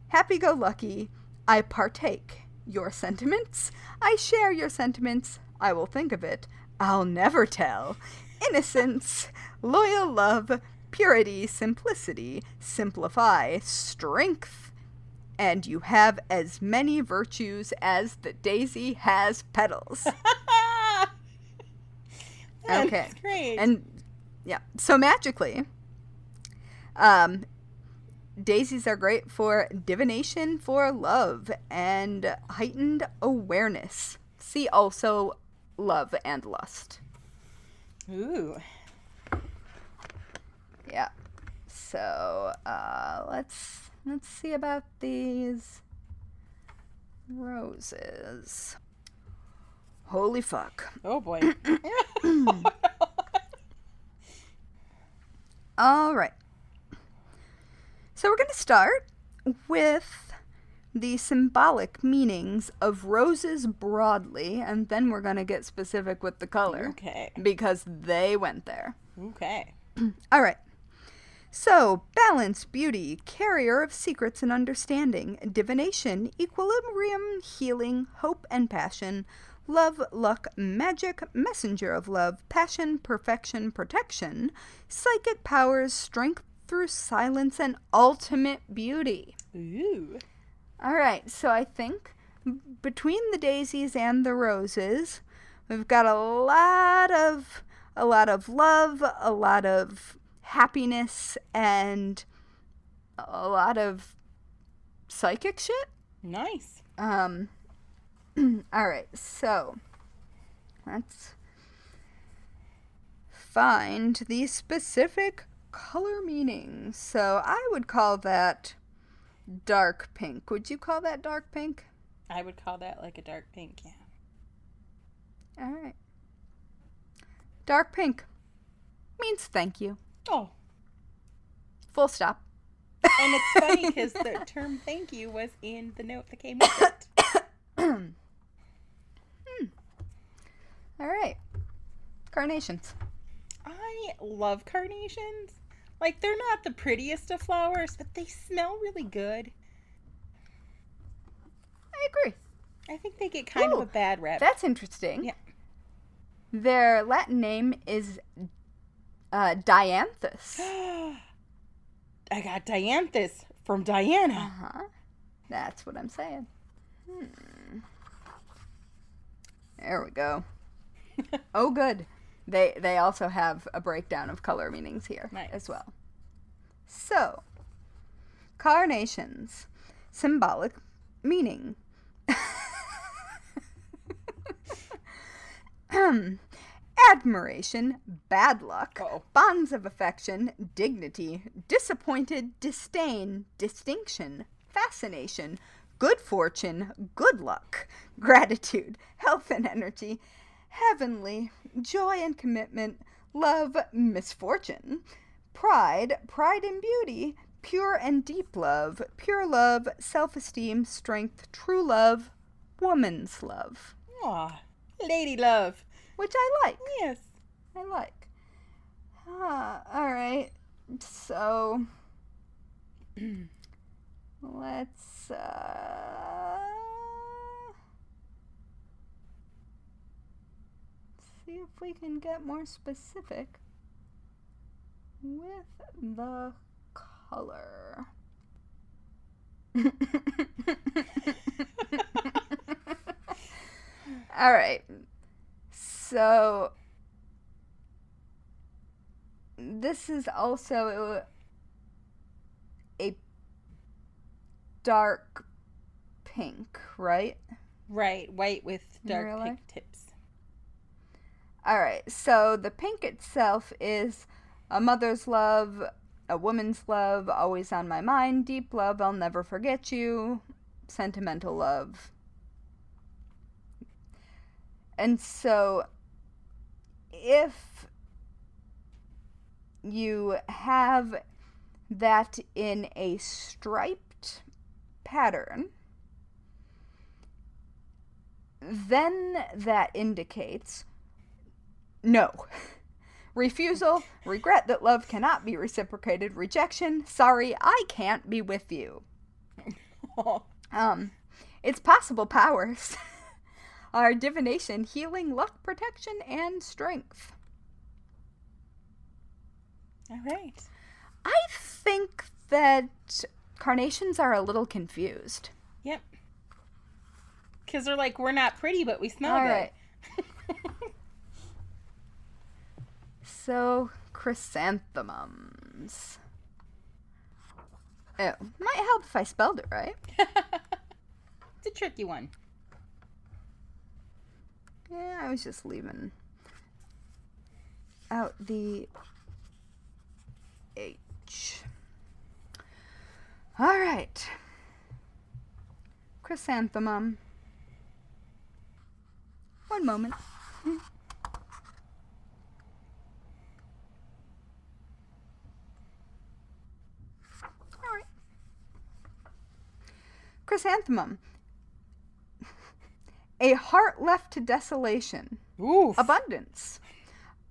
happy-go-lucky, I partake your sentiments, I share your sentiments, I will think of it, I'll never tell, innocence, loyal love, purity, simplicity, simplify, strength, and you have as many virtues as the daisy has petals. That's Okay. great. And yeah, so magically, daisies are great for divination for love and heightened awareness. See also love and lust. Ooh. Yeah. So, let's see about these roses. Holy fuck. Oh boy. All right. So we're going to start with the symbolic meanings of roses broadly, and then we're going to get specific with the color. Okay. Because they went there. Okay. All right. So, balance, beauty, carrier of secrets and understanding, divination, equilibrium, healing, hope and passion, love, luck, magic, messenger of love, passion, perfection, protection, psychic powers, strength through silence, and ultimate beauty. Ooh. All right, so I think between the daisies and the roses, we've got a lot of love, a lot of happiness, and a lot of psychic shit. Nice. All right, so let's find the specific color meanings. So I would call that dark pink. Would you call that dark pink? I would call that like a dark pink, yeah. All right. Dark pink means thank you. Oh. Full stop. And it's funny because the term thank you was in the note that came with it. All right. Carnations. I love carnations. Like, they're not the prettiest of flowers, but they smell really good. I agree. I think they get kind of a bad rep. That's interesting. Yeah. Their Latin name is dianthus. I got dianthus from Diana. Uh-huh. That's what I'm saying. There we go. Oh, good. They also have a breakdown of color meanings here as well. So, carnations, symbolic meaning. Admiration, bad luck, bonds of affection, dignity, disappointed, disdain, distinction, fascination, good fortune, good luck, gratitude, health and energy, heavenly, joy and commitment, love, misfortune, pride, pride and beauty, pure and deep love, pure love, self-esteem, strength, true love, woman's love. Aw, lady love. Which I like. Yes. I like. Alright. So, let's, see if we can get more specific with the color. All right. So this is also a dark pink, right? Right, white with dark Really? pink tips. All right. So the pink itself is a mother's love, a woman's love, always on my mind, deep love, I'll never forget you, sentimental love. And so if you have that in a striped pattern, then that indicates no. Refusal, regret that love cannot be reciprocated, rejection, sorry, I can't be with you. Its possible powers are divination, healing, luck, protection, and strength. All right. I think that carnations are a little confused. Yep. Because they're like, we're not pretty, but we smell All good. right. So, chrysanthemums. Oh, might help if I spelled it right. It's a tricky one. Yeah, I was just leaving out the H. All right. Chrysanthemum. One moment. All right. Chrysanthemum. A heart left to desolation. Oof. Abundance.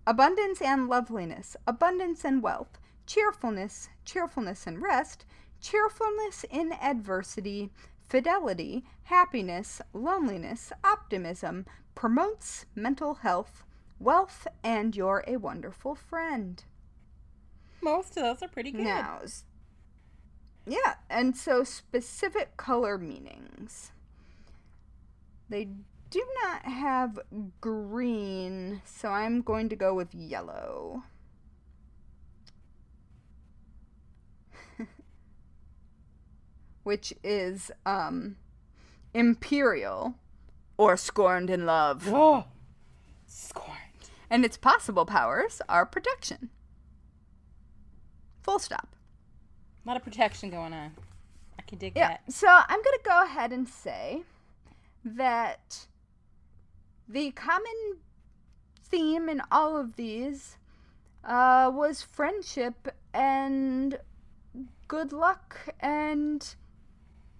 Abundance and loveliness. Abundance and wealth. Cheerfulness. Cheerfulness and rest. Cheerfulness in adversity. Fidelity. Happiness. Loneliness. Optimism. Promotes mental health. Wealth, and you're a wonderful friend. Most of those are pretty good. Now, yeah, and so specific color meanings. They do not have green, so I'm going to go with yellow. Which is imperial or scorned in love. Oh, scorned. And its possible powers are protection. Full stop. A lot of protection going on. I can dig Yeah, that. so I'm going to go ahead and say that the common theme in all of these was friendship and good luck and,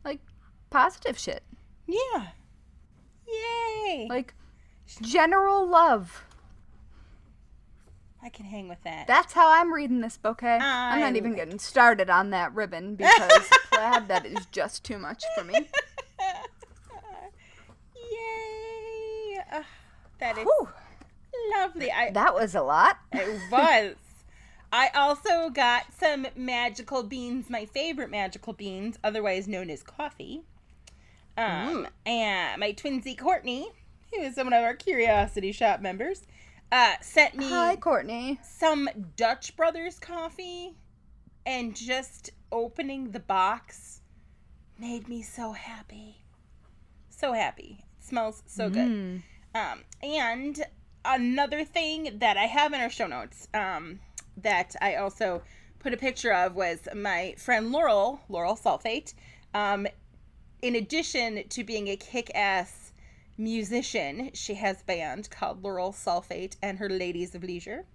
like, positive shit. Yeah. Yay. Like, general love. I can hang with that. That's how I'm reading this bouquet. I'm not even getting started on that ribbon because plaid, that is just too much for me. Yay. That is Whew. lovely. That was a lot. It was. I also got some magical beans, my favorite magical beans, otherwise known as coffee. And my twinsy Courtney, who is one of our Curiosity Shop members, sent me Hi, Courtney. some Dutch Brothers coffee, and just opening the box made me so happy. So happy. It smells so good. And another thing that I have in our show notes, that I also put a picture of, was my friend Laurel Sulfate. In addition to being a kick-ass musician, she has a band called Laurel Sulfate and her Ladies of Leisure.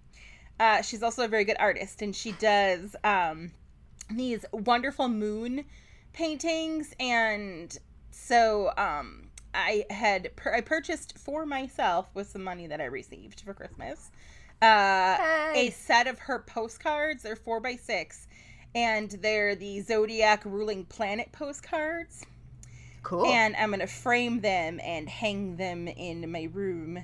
She's also a very good artist, and she does these wonderful moon paintings. And so I purchased for myself, with some money that I received for Christmas, a set of her postcards. They're 4x6, and they're the zodiac ruling planet postcards. Cool. And I'm going to frame them and hang them in my room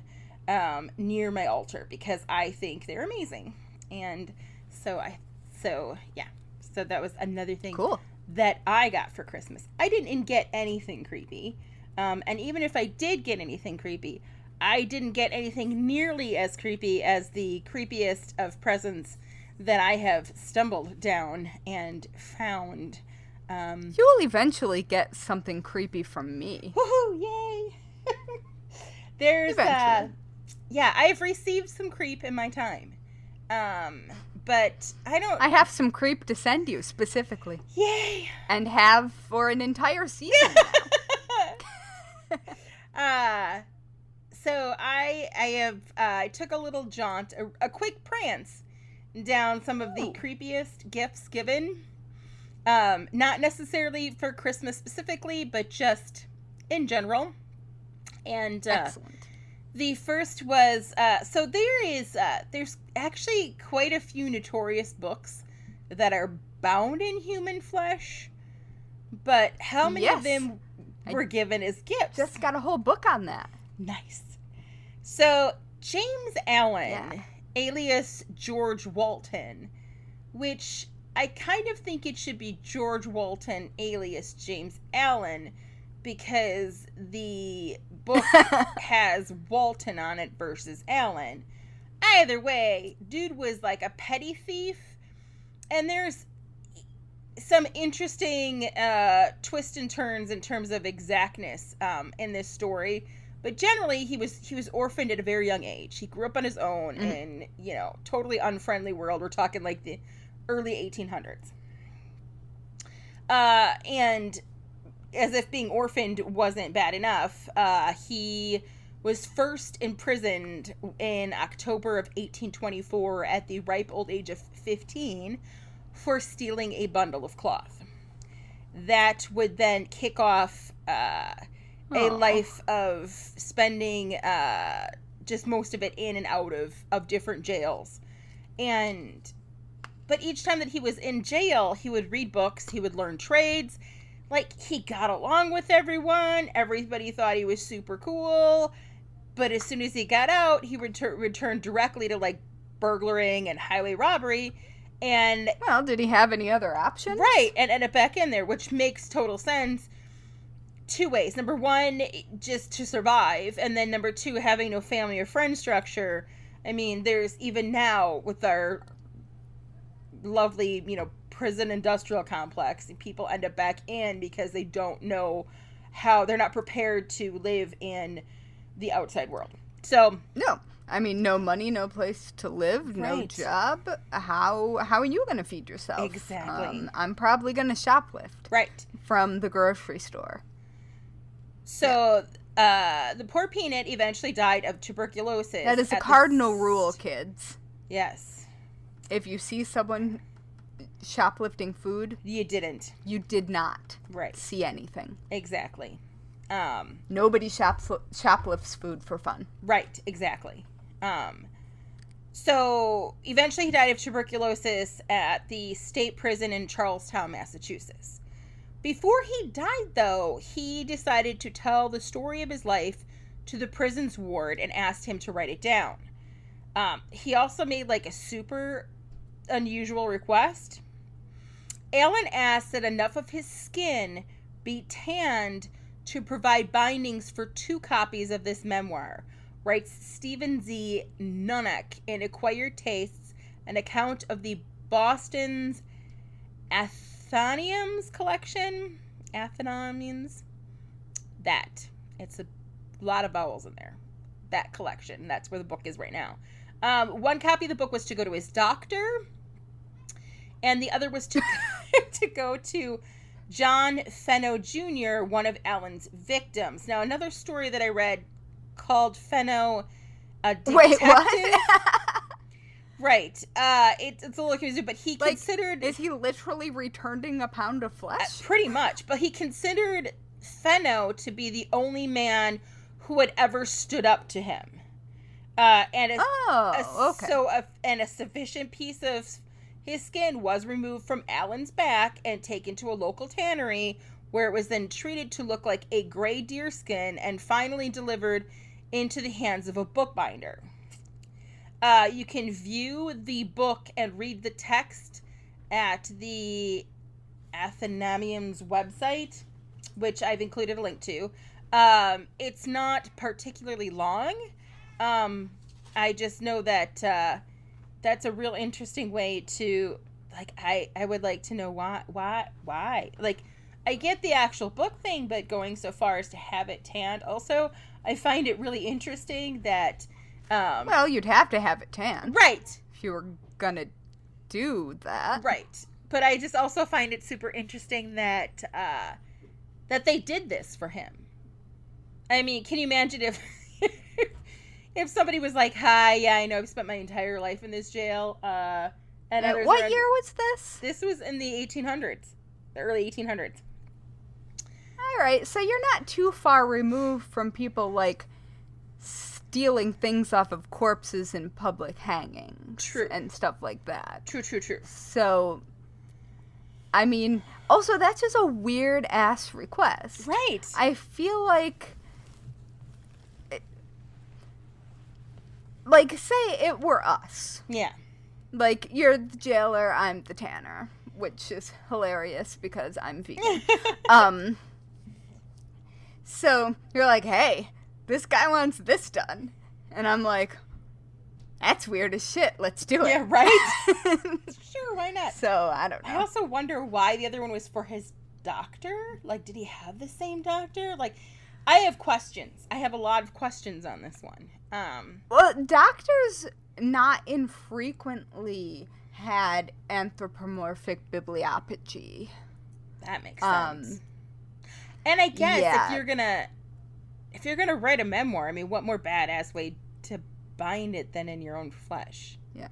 near my altar, because I think they're amazing. And so that was another thing that I got for Christmas. I didn't get anything creepy. And even if I did get anything creepy, I didn't get anything nearly as creepy as the creepiest of presents that I have stumbled down and found. You will eventually get something creepy from me. Woohoo! Yay! There's yeah, I've received some creep in my time. But I have some creep to send you specifically. Yay! And have for an entire season. So I took a little jaunt, a quick prance down some of the creepiest gifts given. Not necessarily for Christmas specifically, but just in general. And excellent. The first was so there's actually quite a few notorious books that are bound in human flesh, but how many of them were given as gifts? Just got a whole book on that. Nice. So James Allen, alias George Walton, which I kind of think it should be George Walton alias James Allen, because the book has Walton on it versus Allen. Either way, dude was like a petty thief, and there's some interesting twists and turns in terms of exactness in this story. But generally, he was orphaned at a very young age. He grew up on his own in, totally unfriendly world. We're talking like the early 1800s. And as if being orphaned wasn't bad enough, he was first imprisoned in October of 1824 at the ripe old age of 15 for stealing a bundle of cloth. That would then kick off a life of spending just most of it in and out of different jails. But each time that he was in jail, he would read books, he would learn trades. Like, he got along with everyone. Everybody thought he was super cool. But as soon as he got out, he returned directly to, like, burglaring and highway robbery. And well, did he have any other options? Right, and ended up back in there, which makes total sense. Two ways. Number one, just to survive. And then number two, having no family or friend structure. I mean, there's even now with our lovely, prison industrial complex, people end up back in because they don't know how, they're not prepared to live in the outside world. So no, I mean, no money, no place to live, no job. How are you going to feed yourself? Exactly. I'm probably going to shoplift. Right. From the grocery store. So the poor peanut eventually died of tuberculosis. That is a cardinal rule, kids. Yes. If you see someone shoplifting food, you did not see anything. Exactly. Nobody shoplifts food for fun. Right, exactly. So eventually he died of tuberculosis at the state prison in Charlestown, Massachusetts. Before he died, though, he decided to tell the story of his life to the prison's ward and asked him to write it down. He also made like a super unusual request. Allen asked that enough of his skin be tanned to provide bindings for 2 copies of this memoir, writes Stephen Z. Nunnock in Acquired Tastes, an account of the Boston's Athenaeums collection. Athenaeums. That. It's a lot of vowels in there. That collection. That's where the book is right now. 1 copy of the book was to go to his doctor, and the other was to go to John Fenno Jr., one of Allen's victims. Now, another story that I read called Fenno a Detective. Wait, what? Right. It's a little confusing, but he considered... Is he literally returning a pound of flesh? Pretty much. But he considered Fenno to be the only man who had ever stood up to him. And a sufficient piece of his skin was removed from Allen's back and taken to a local tannery, where it was then treated to look like a gray deer skin and finally delivered into the hands of a bookbinder. You can view the book and read the text at the Athenaeum's website, which I've included a link to. It's not particularly long. I just know that that's a real interesting way to, like, I would like to know why. Like, I get the actual book thing, but going so far as to have it tanned, also, I find it really interesting that, well, you'd have to have it tanned. Right. If you were gonna do that. Right. But I just also find it super interesting that, that they did this for him. I mean, can you imagine if if somebody was like, "Hi, yeah, I know I've spent my entire life in this jail." And what year was this? This was in the 1800s, the early 1800s. All right, so you're not too far removed from people like stealing things off of corpses in public hangings, true, and stuff like that. True. So, I mean, also that's just a weird ass request, right? I feel like. Like, say it were us. Yeah. Like, you're the jailer, I'm the tanner. Which is hilarious because I'm vegan. So, you're like, hey, this guy wants this done. And I'm like, that's weird as shit. Let's do it. Yeah, right? Sure, why not? So, I don't know. I also wonder why the other one was for his doctor. Like, did he have the same doctor? Like, I have questions. I have a lot of questions on this one. Well, doctors not infrequently had anthropomorphic bibliopathy. That makes sense. And I guess yeah. if you're gonna write a memoir, I mean, what more badass way to bind it than in your own flesh? Yeah.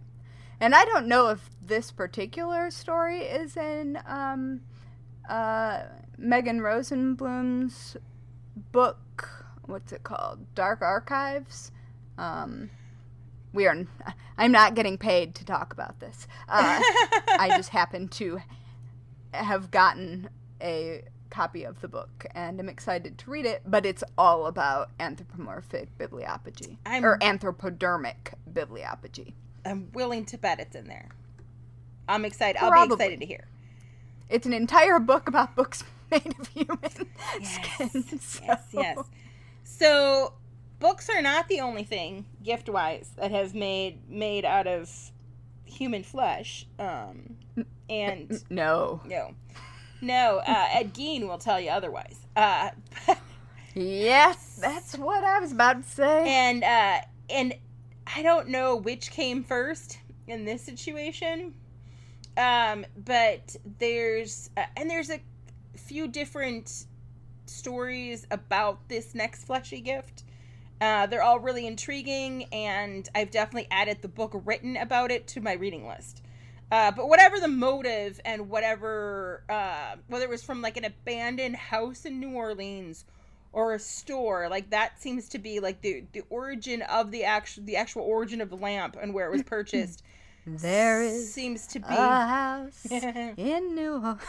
And I don't know if this particular story is in Megan Rosenblum's book. What's it called? Dark Archives. I'm not getting paid to talk about this. I just happen to have gotten a copy of the book and I'm excited to read it, but it's all about anthropomorphic bibliopathy or anthropodermic bibliopathy. I'm willing to bet it's in there. I'm excited. Probably. I'll be excited to hear. It's an entire book about books made of human skin. Yes. So, books are not the only thing, gift-wise, that have made out of human flesh. And no. Ed Gein will tell you otherwise. Yes, that's what I was about to say. And I don't know which came first in this situation. But there's a few different stories about this next fleshy gift. They're all really intriguing, and I've definitely added the book written about it to my reading list. But whatever the motive and whatever, whether it was from like an abandoned house in New Orleans or a store, like that seems to be like the origin of the actual origin of the lamp and where it was purchased. Seems to be a house in New Orleans.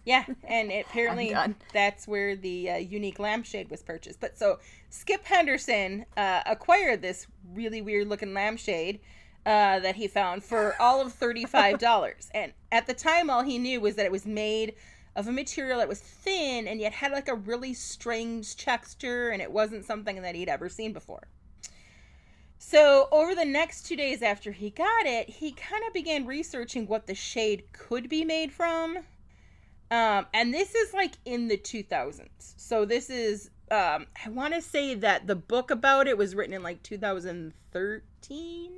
Yeah, and apparently that's where the unique lampshade was purchased. But so Skip Henderson acquired this really weird looking lampshade that he found for all of $35. And at the time, all he knew was that it was made of a material that was thin and yet had like a really strange texture, and it wasn't something that he'd ever seen before. So over the next 2 days after he got it, he kind of began researching what the shade could be made from. And this is like in the 2000s. So this is, I want to say that the book about it was written in like 2013.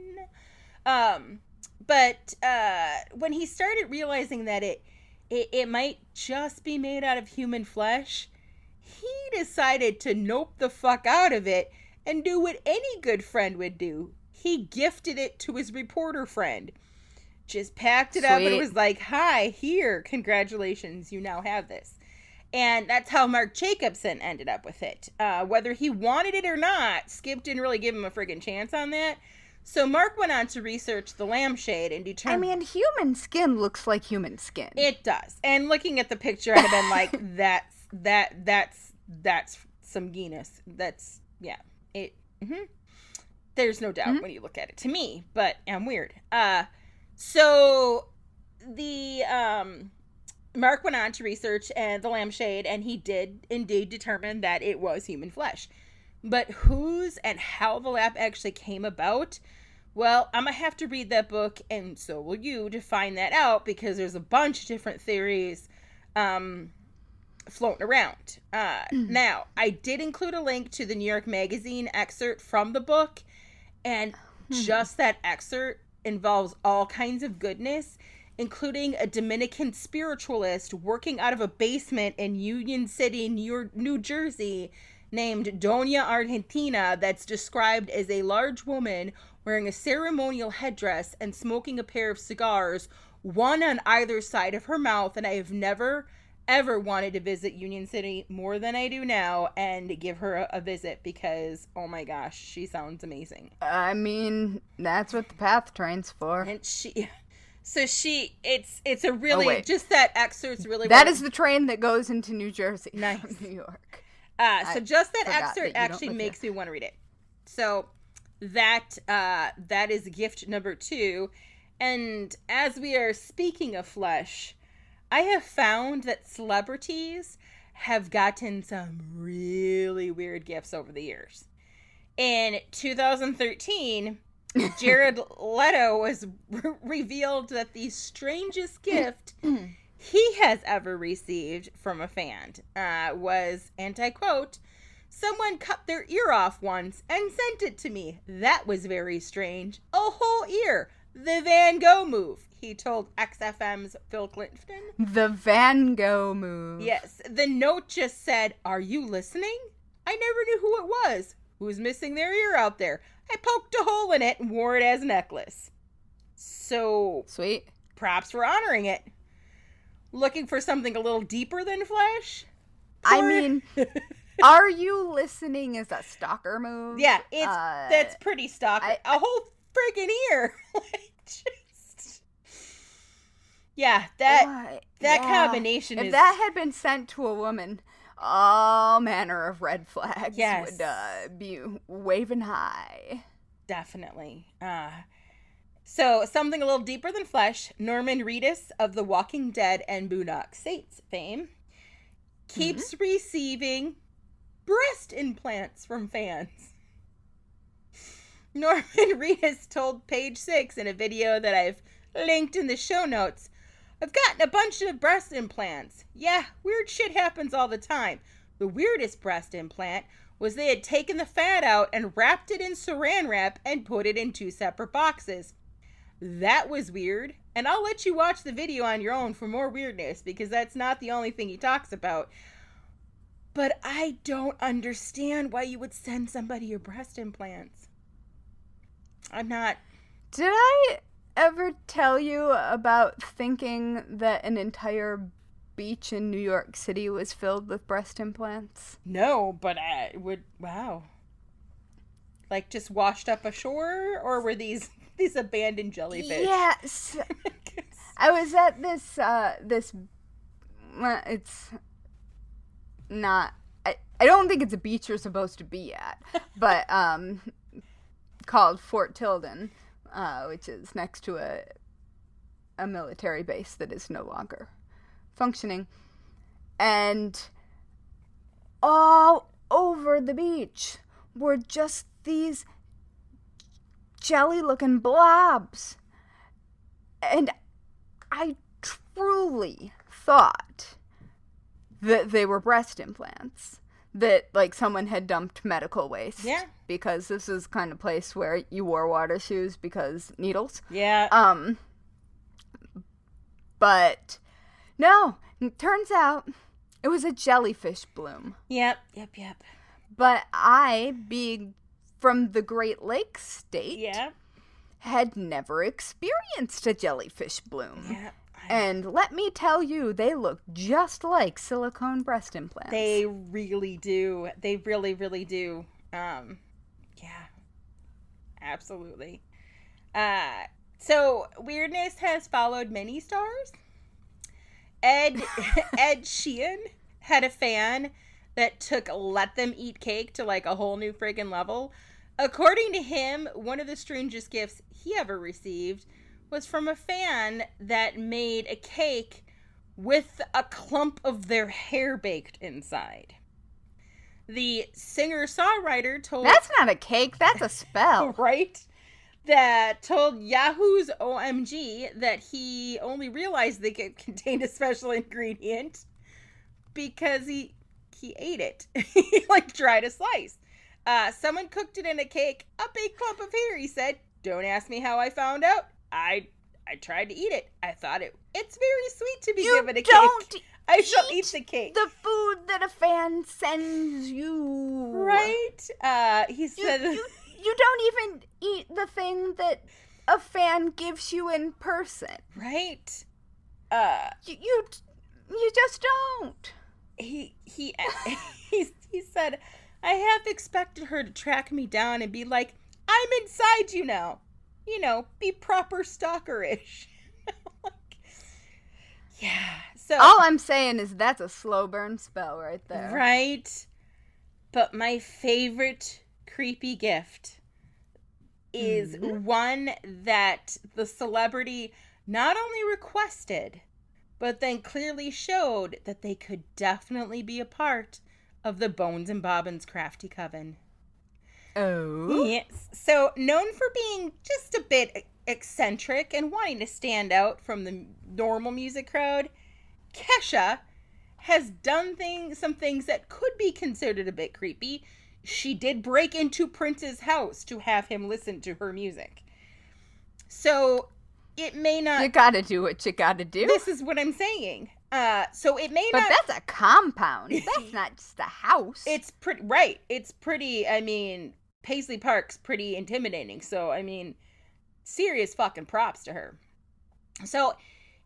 But when he started realizing that it might just be made out of human flesh, he decided to nope the fuck out of it and do what any good friend would do. He gifted it to his reporter friend. Just packed it up and was like, hi, here, congratulations, you now have this. And that's how Mark Jacobson ended up with it. Whether he wanted it or not, Skip didn't really give him a friggin' chance on that. So Mark went on to research the lampshade and determined... I mean, human skin looks like human skin. It does. And looking at the picture, I'd have been like, that's some Guinness. That's, yeah. It. Mm-hmm. There's no doubt when you look at it to me, but I'm weird. So the Mark went on to research the lampshade, and he did indeed determine that it was human flesh. But whose and how the lamp actually came about, well, I'm going to have to read that book, and so will you, to find that out, because there's a bunch of different theories floating around. Now, I did include a link to the New York Magazine excerpt from the book, and just that excerpt involves all kinds of goodness, including a Dominican spiritualist working out of a basement in Union City, New Jersey, named Doña Argentina, that's described as a large woman wearing a ceremonial headdress and smoking a pair of cigars, one on either side of her mouth. And I have never, ever wanted to visit Union City more than I do now and give her a visit, because, oh my gosh, she sounds amazing. I mean, that's what the PATH train's for. And it's a really, just that excerpt's really... That is the train that goes into New Jersey from New York. So just that excerpt actually makes me want to read it. So that is gift number 2. And as we are speaking of flesh, I have found that celebrities have gotten some really weird gifts over the years. In 2013, Jared Leto was revealed that the strangest gift he has ever received from a fan was, and I quote, "Someone cut their ear off once and sent it to me. That was very strange. A whole ear. The Van Gogh move," he told XFM's Phil Clinton. The Van Gogh move. Yes. The note just said, "Are you listening? I never knew who it was. Who's missing their ear out there? I poked a hole in it and wore it as a necklace." So, sweet. Props for honoring it. Looking for something a little deeper than flesh? I mean, are you listening is a stalker move? Yeah, that's pretty stalker. A whole friggin' ear. That combination if that had been sent to a woman, all manner of red flags would be waving high. Definitely. So, something a little deeper than flesh, Norman Reedus of The Walking Dead and Boondock Saints fame keeps receiving breast implants from fans. Norman Reedus told Page 6 in a video that I've linked in the show notes, "I've gotten a bunch of breast implants. Yeah, weird shit happens all the time. The weirdest breast implant was they had taken the fat out and wrapped it in saran wrap and put it in 2 separate boxes. That was weird, and I'll let you watch the video on your own for more weirdness, because that's not the only thing he talks about. But I don't understand why you would send somebody your breast implants. I'm not..." Did I ever tell you about thinking that an entire beach in New York City was filled with breast implants? No, but I would... Wow. Like, just washed up ashore? Or were these abandoned jellyfish? Yes. I was at this, it's not, I don't think it's a beach you're supposed to be at, but, called Fort Tilden, which is next to a military base that is no longer functioning. And all over the beach were just these jelly-looking blobs. And I truly thought that they were breast implants. That, like, someone had dumped medical waste. Yeah. Because this is kind of place where you wore water shoes because needles. Yeah. But, no. It turns out it was a jellyfish bloom. Yep. But I, being from the Great Lakes state, had never experienced a jellyfish bloom. Yeah. And let me tell you, they look just like silicone breast implants. They really do. They really, really do. Yeah. Absolutely. So, weirdness has followed many stars. Ed Sheeran had a fan that took Let Them Eat Cake to, like, a whole new friggin' level. According to him, one of the strangest gifts he ever received was from a fan that made a cake with a clump of their hair baked inside. The singer-songwriter told... That's not a cake, that's a spell. Right? That told Yahoo's OMG that he only realized the cake contained a special ingredient because he ate it. He, tried a slice. Someone cooked it in a cake, a big clump of hair, he said. Don't ask me how I found out. I tried to eat it. I thought it's very sweet to be given a cake. I shall eat the cake. The food that a fan sends you. Right? He said... You don't even eat the thing that a fan gives you in person. Right? You just don't. He said, I have expected her to track me down and be like, I'm inside you now. Be proper stalker-ish. Yeah. So all I'm saying is that's a slow burn spell right there. Right? But my favorite creepy gift is one that the celebrity not only requested, but then clearly showed that they could definitely be a part of the Bones and Bobbins crafty coven. Oh? Yes. So, known for being just a bit eccentric and wanting to stand out from the normal music crowd, Kesha has done some things that could be considered a bit creepy. She did break into Prince's house to have him listen to her music. So, it may not... You gotta do what you gotta do. This is what I'm saying. So it may but not... But that's a compound. That's not just a house. It's pretty... Right. It's pretty... I mean, Paisley Park's pretty intimidating. So, I mean, serious fucking props to her. So,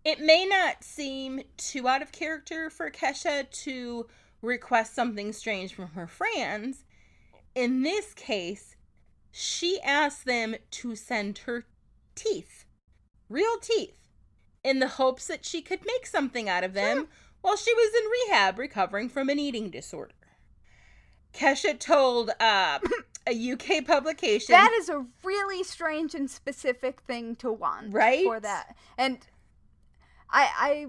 it may not seem too out of character for Kesha to request something strange from her friends. In this case, she asked them to send her teeth. Real teeth. In the hopes that she could make something out of them while she was in rehab recovering from an eating disorder. Kesha told a UK publication... That is a really strange and specific thing to want. Right? For that. And I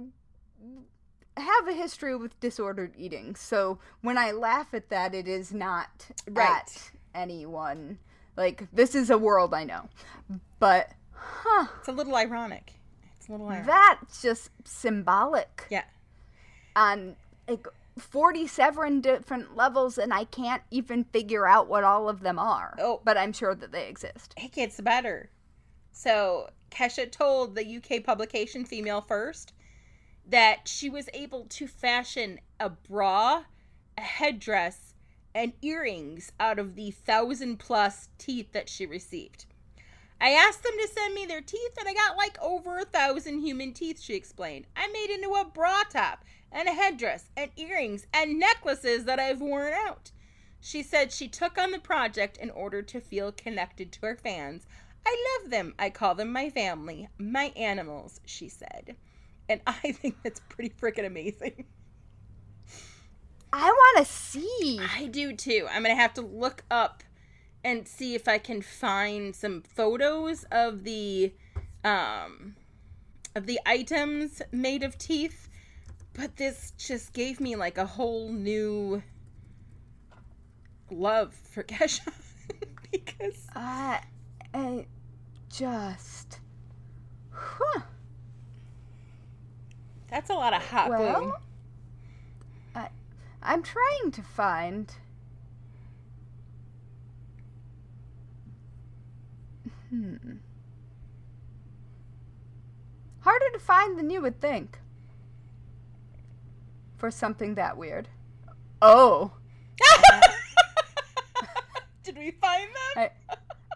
have a history with disordered eating, so when I laugh at that, it is not at anyone. This is a world I know. But, It's a little ironic. That's just symbolic. Yeah. On 47 different levels, and I can't even figure out what all of them are. Oh. But I'm sure that they exist. It gets better. So, Kesha told the UK publication Female First that she was able to fashion a bra, a headdress, and earrings out of the 1,000+ teeth that she received. I asked them to send me their teeth, and I got over 1,000 human teeth, she explained. I made into a bra top, and a headdress, and earrings, and necklaces that I've worn out. She said she took on the project in order to feel connected to her fans. I love them. I call them my family, my animals, she said. And I think that's pretty freaking amazing. I want to see. I do too. I'm going to have to look up and see if I can find some photos of the items made of teeth. But this just gave me a whole new love for Kesha. Because I just... That's a lot of hot glue. I'm trying to find... Harder to find than you would think. For something that weird. Oh. Did we find them?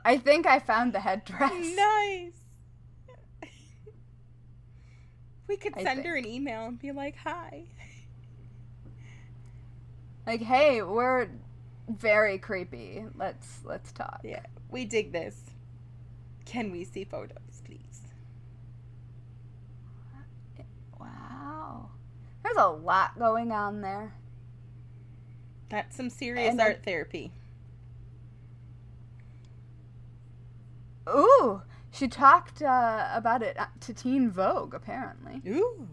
I think I found the headdress. Nice. We could send her an email and be like, hi. Hey, we're very creepy. Let's talk. Yeah, we dig this. Can we see photos, please? Wow. There's a lot going on there. That's some serious art therapy. Ooh, she talked about it to Teen Vogue, apparently. Ooh.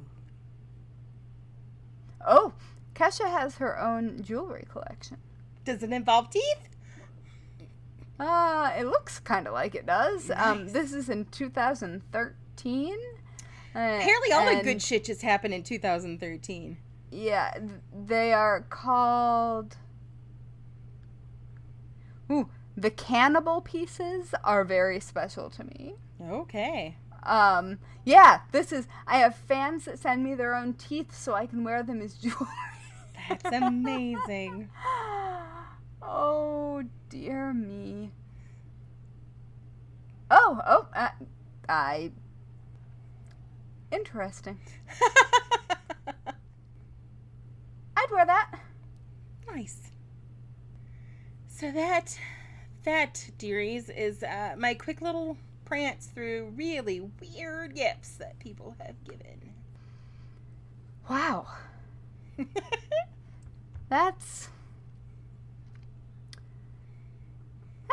Oh, Kesha has her own jewelry collection. Does it involve teeth? It looks kind of like it does. Nice. This is in 2013. Apparently all the good shit just happened in 2013. Yeah, they are called... Ooh, the cannibal pieces are very special to me. Okay. Yeah, I have fans that send me their own teeth so I can wear them as jewelry. That's amazing. Oh, dear me. Interesting. I'd wear that. Nice. So that, dearies, is my quick little prance through really weird gifts that people have given. Wow. That's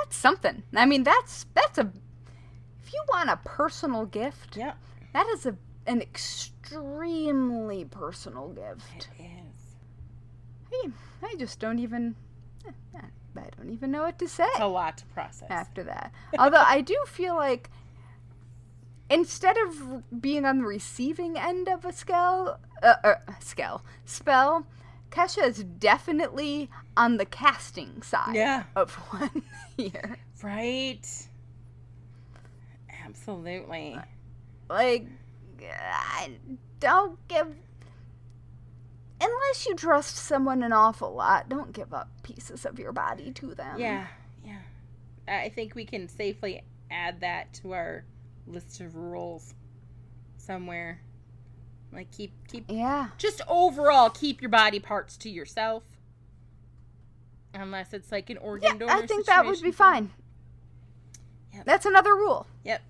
something. I mean, that's if you want a personal gift, Yeah. that is an extremely personal gift. It is. I just don't even know what to say. It's a lot to process. After that. Although I do feel like instead of being on the receiving end of a spell, Kesha is definitely on the casting side of one here. Right. Absolutely. Like, I don't give... Unless you trust someone an awful lot, don't give up pieces of your body to them. Yeah. I think we can safely add that to our list of rules somewhere. Like, keep... Yeah. Just overall, keep your body parts to yourself. Unless it's like an organ donor I think situation. that would be fine. Yep. That's another rule. Yep.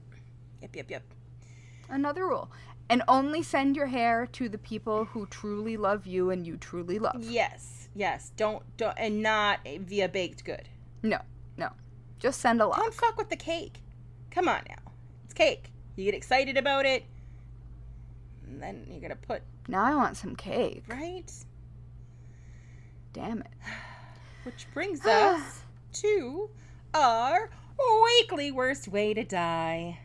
Another rule. And only send your hair to the people who truly love you and you truly love. Yes. Don't, and not via baked good. No. Just send a lot. Don't fuck with the cake. Come on now. It's cake. You get excited about it, and then you're gonna put... Now I want some cake. Right? Damn it. Which brings us to our weekly worst way to die.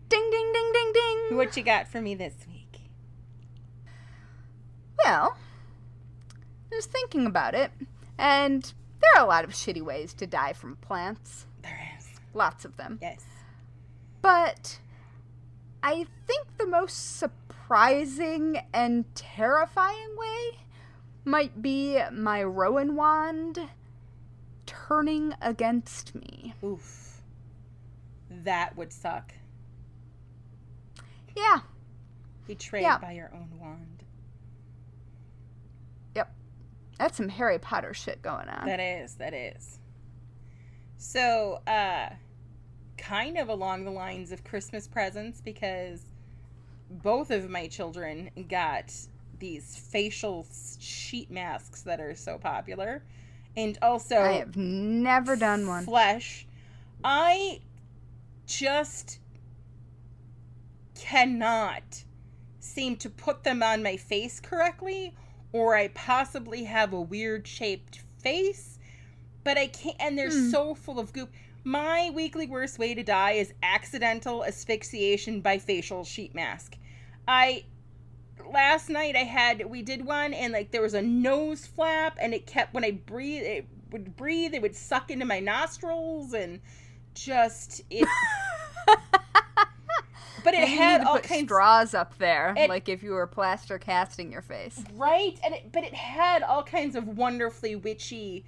Ding, ding, ding, ding, ding. What you got for me this week? Well, I was thinking about it, and there are a lot of shitty ways to die from plants. There is. Lots of them. Yes. But I think the most surprising and terrifying way might be my Rowan wand turning against me. Oof. That would suck. Yeah. Betrayed by your own wand. Yep. That's some Harry Potter shit going on. That is. So, kind of along the lines of Christmas presents, because both of my children got these facial sheet masks that are so popular. And also... I have never done one. Flesh. I just cannot seem to put them on my face correctly, or I possibly have a weird shaped face, but I can't, and they're so full of goop. My weekly worst way to die is accidental asphyxiation by facial sheet mask. Last night we did one, and like there was a nose flap, and it kept, when I breathe, it would suck into my nostrils, and just, it... But it had all kinds of straws up there, like if you were plaster casting your face. Right, but it had all kinds of wonderfully witchy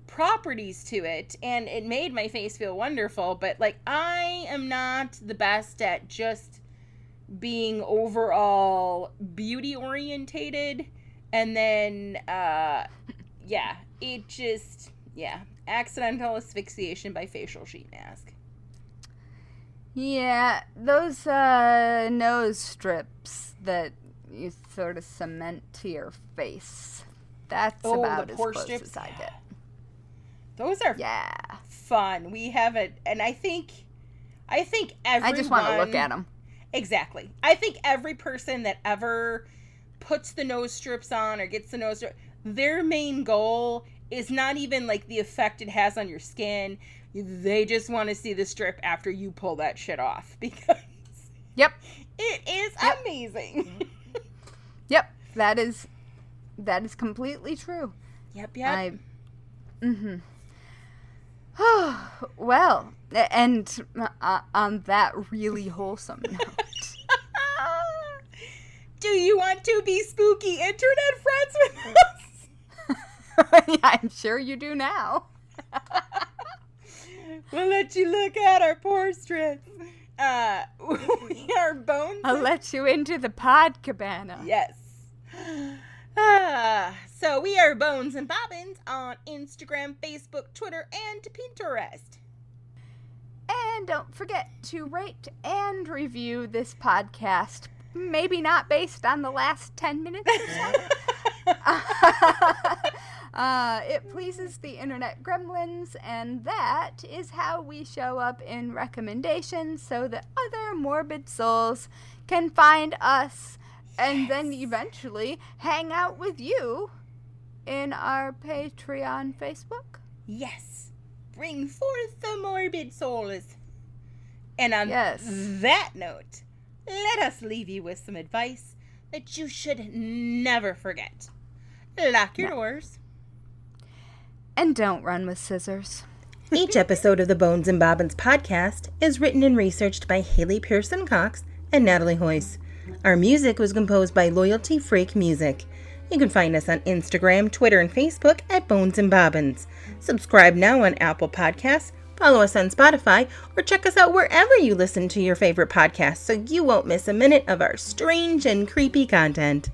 properties to it, and it made my face feel wonderful. But like, I am not the best at just being overall beauty orientated, and then accidental asphyxiation by facial sheet mask. Yeah, those nose strips that you sort of cement to your face. That's about as close as I get. Those are fun. We have it, and I think everyone... I just want to look at them. Exactly. I think every person that ever puts the nose strips on or gets the nose strip, their main goal is not even like the effect it has on your skin. They just want to see the strip after you pull that shit off, because Yep. it is amazing. Yep. That is completely true. Yep. Well, and on that really wholesome note. Do you want to be spooky internet friends with us? Yeah, I'm sure you do now. We'll let you look at our portraits. We are Bones. I'll let you into the pod cabana. Yes. So we are Bones and Bobbins on Instagram, Facebook, Twitter, and Pinterest. And don't forget to rate and review this podcast. Maybe not based on the last 10 minutes or so. It pleases the internet gremlins, and that is how we show up in recommendations so that other morbid souls can find us and then eventually hang out with you in our Patreon Facebook. Yes. Bring forth the morbid souls. And on Yes. that note, let us leave you with some advice that you should never forget. Lock your doors. And don't run with scissors. Each episode of the Bones and Bobbins podcast is written and researched by Haley Pierson-Cox and Natalie Hoyce. Our music was composed by Loyalty Freak Music. You can find us on Instagram, Twitter, and Facebook at Bones and Bobbins. Subscribe now on Apple Podcasts, follow us on Spotify, or check us out wherever you listen to your favorite podcasts so you won't miss a minute of our strange and creepy content.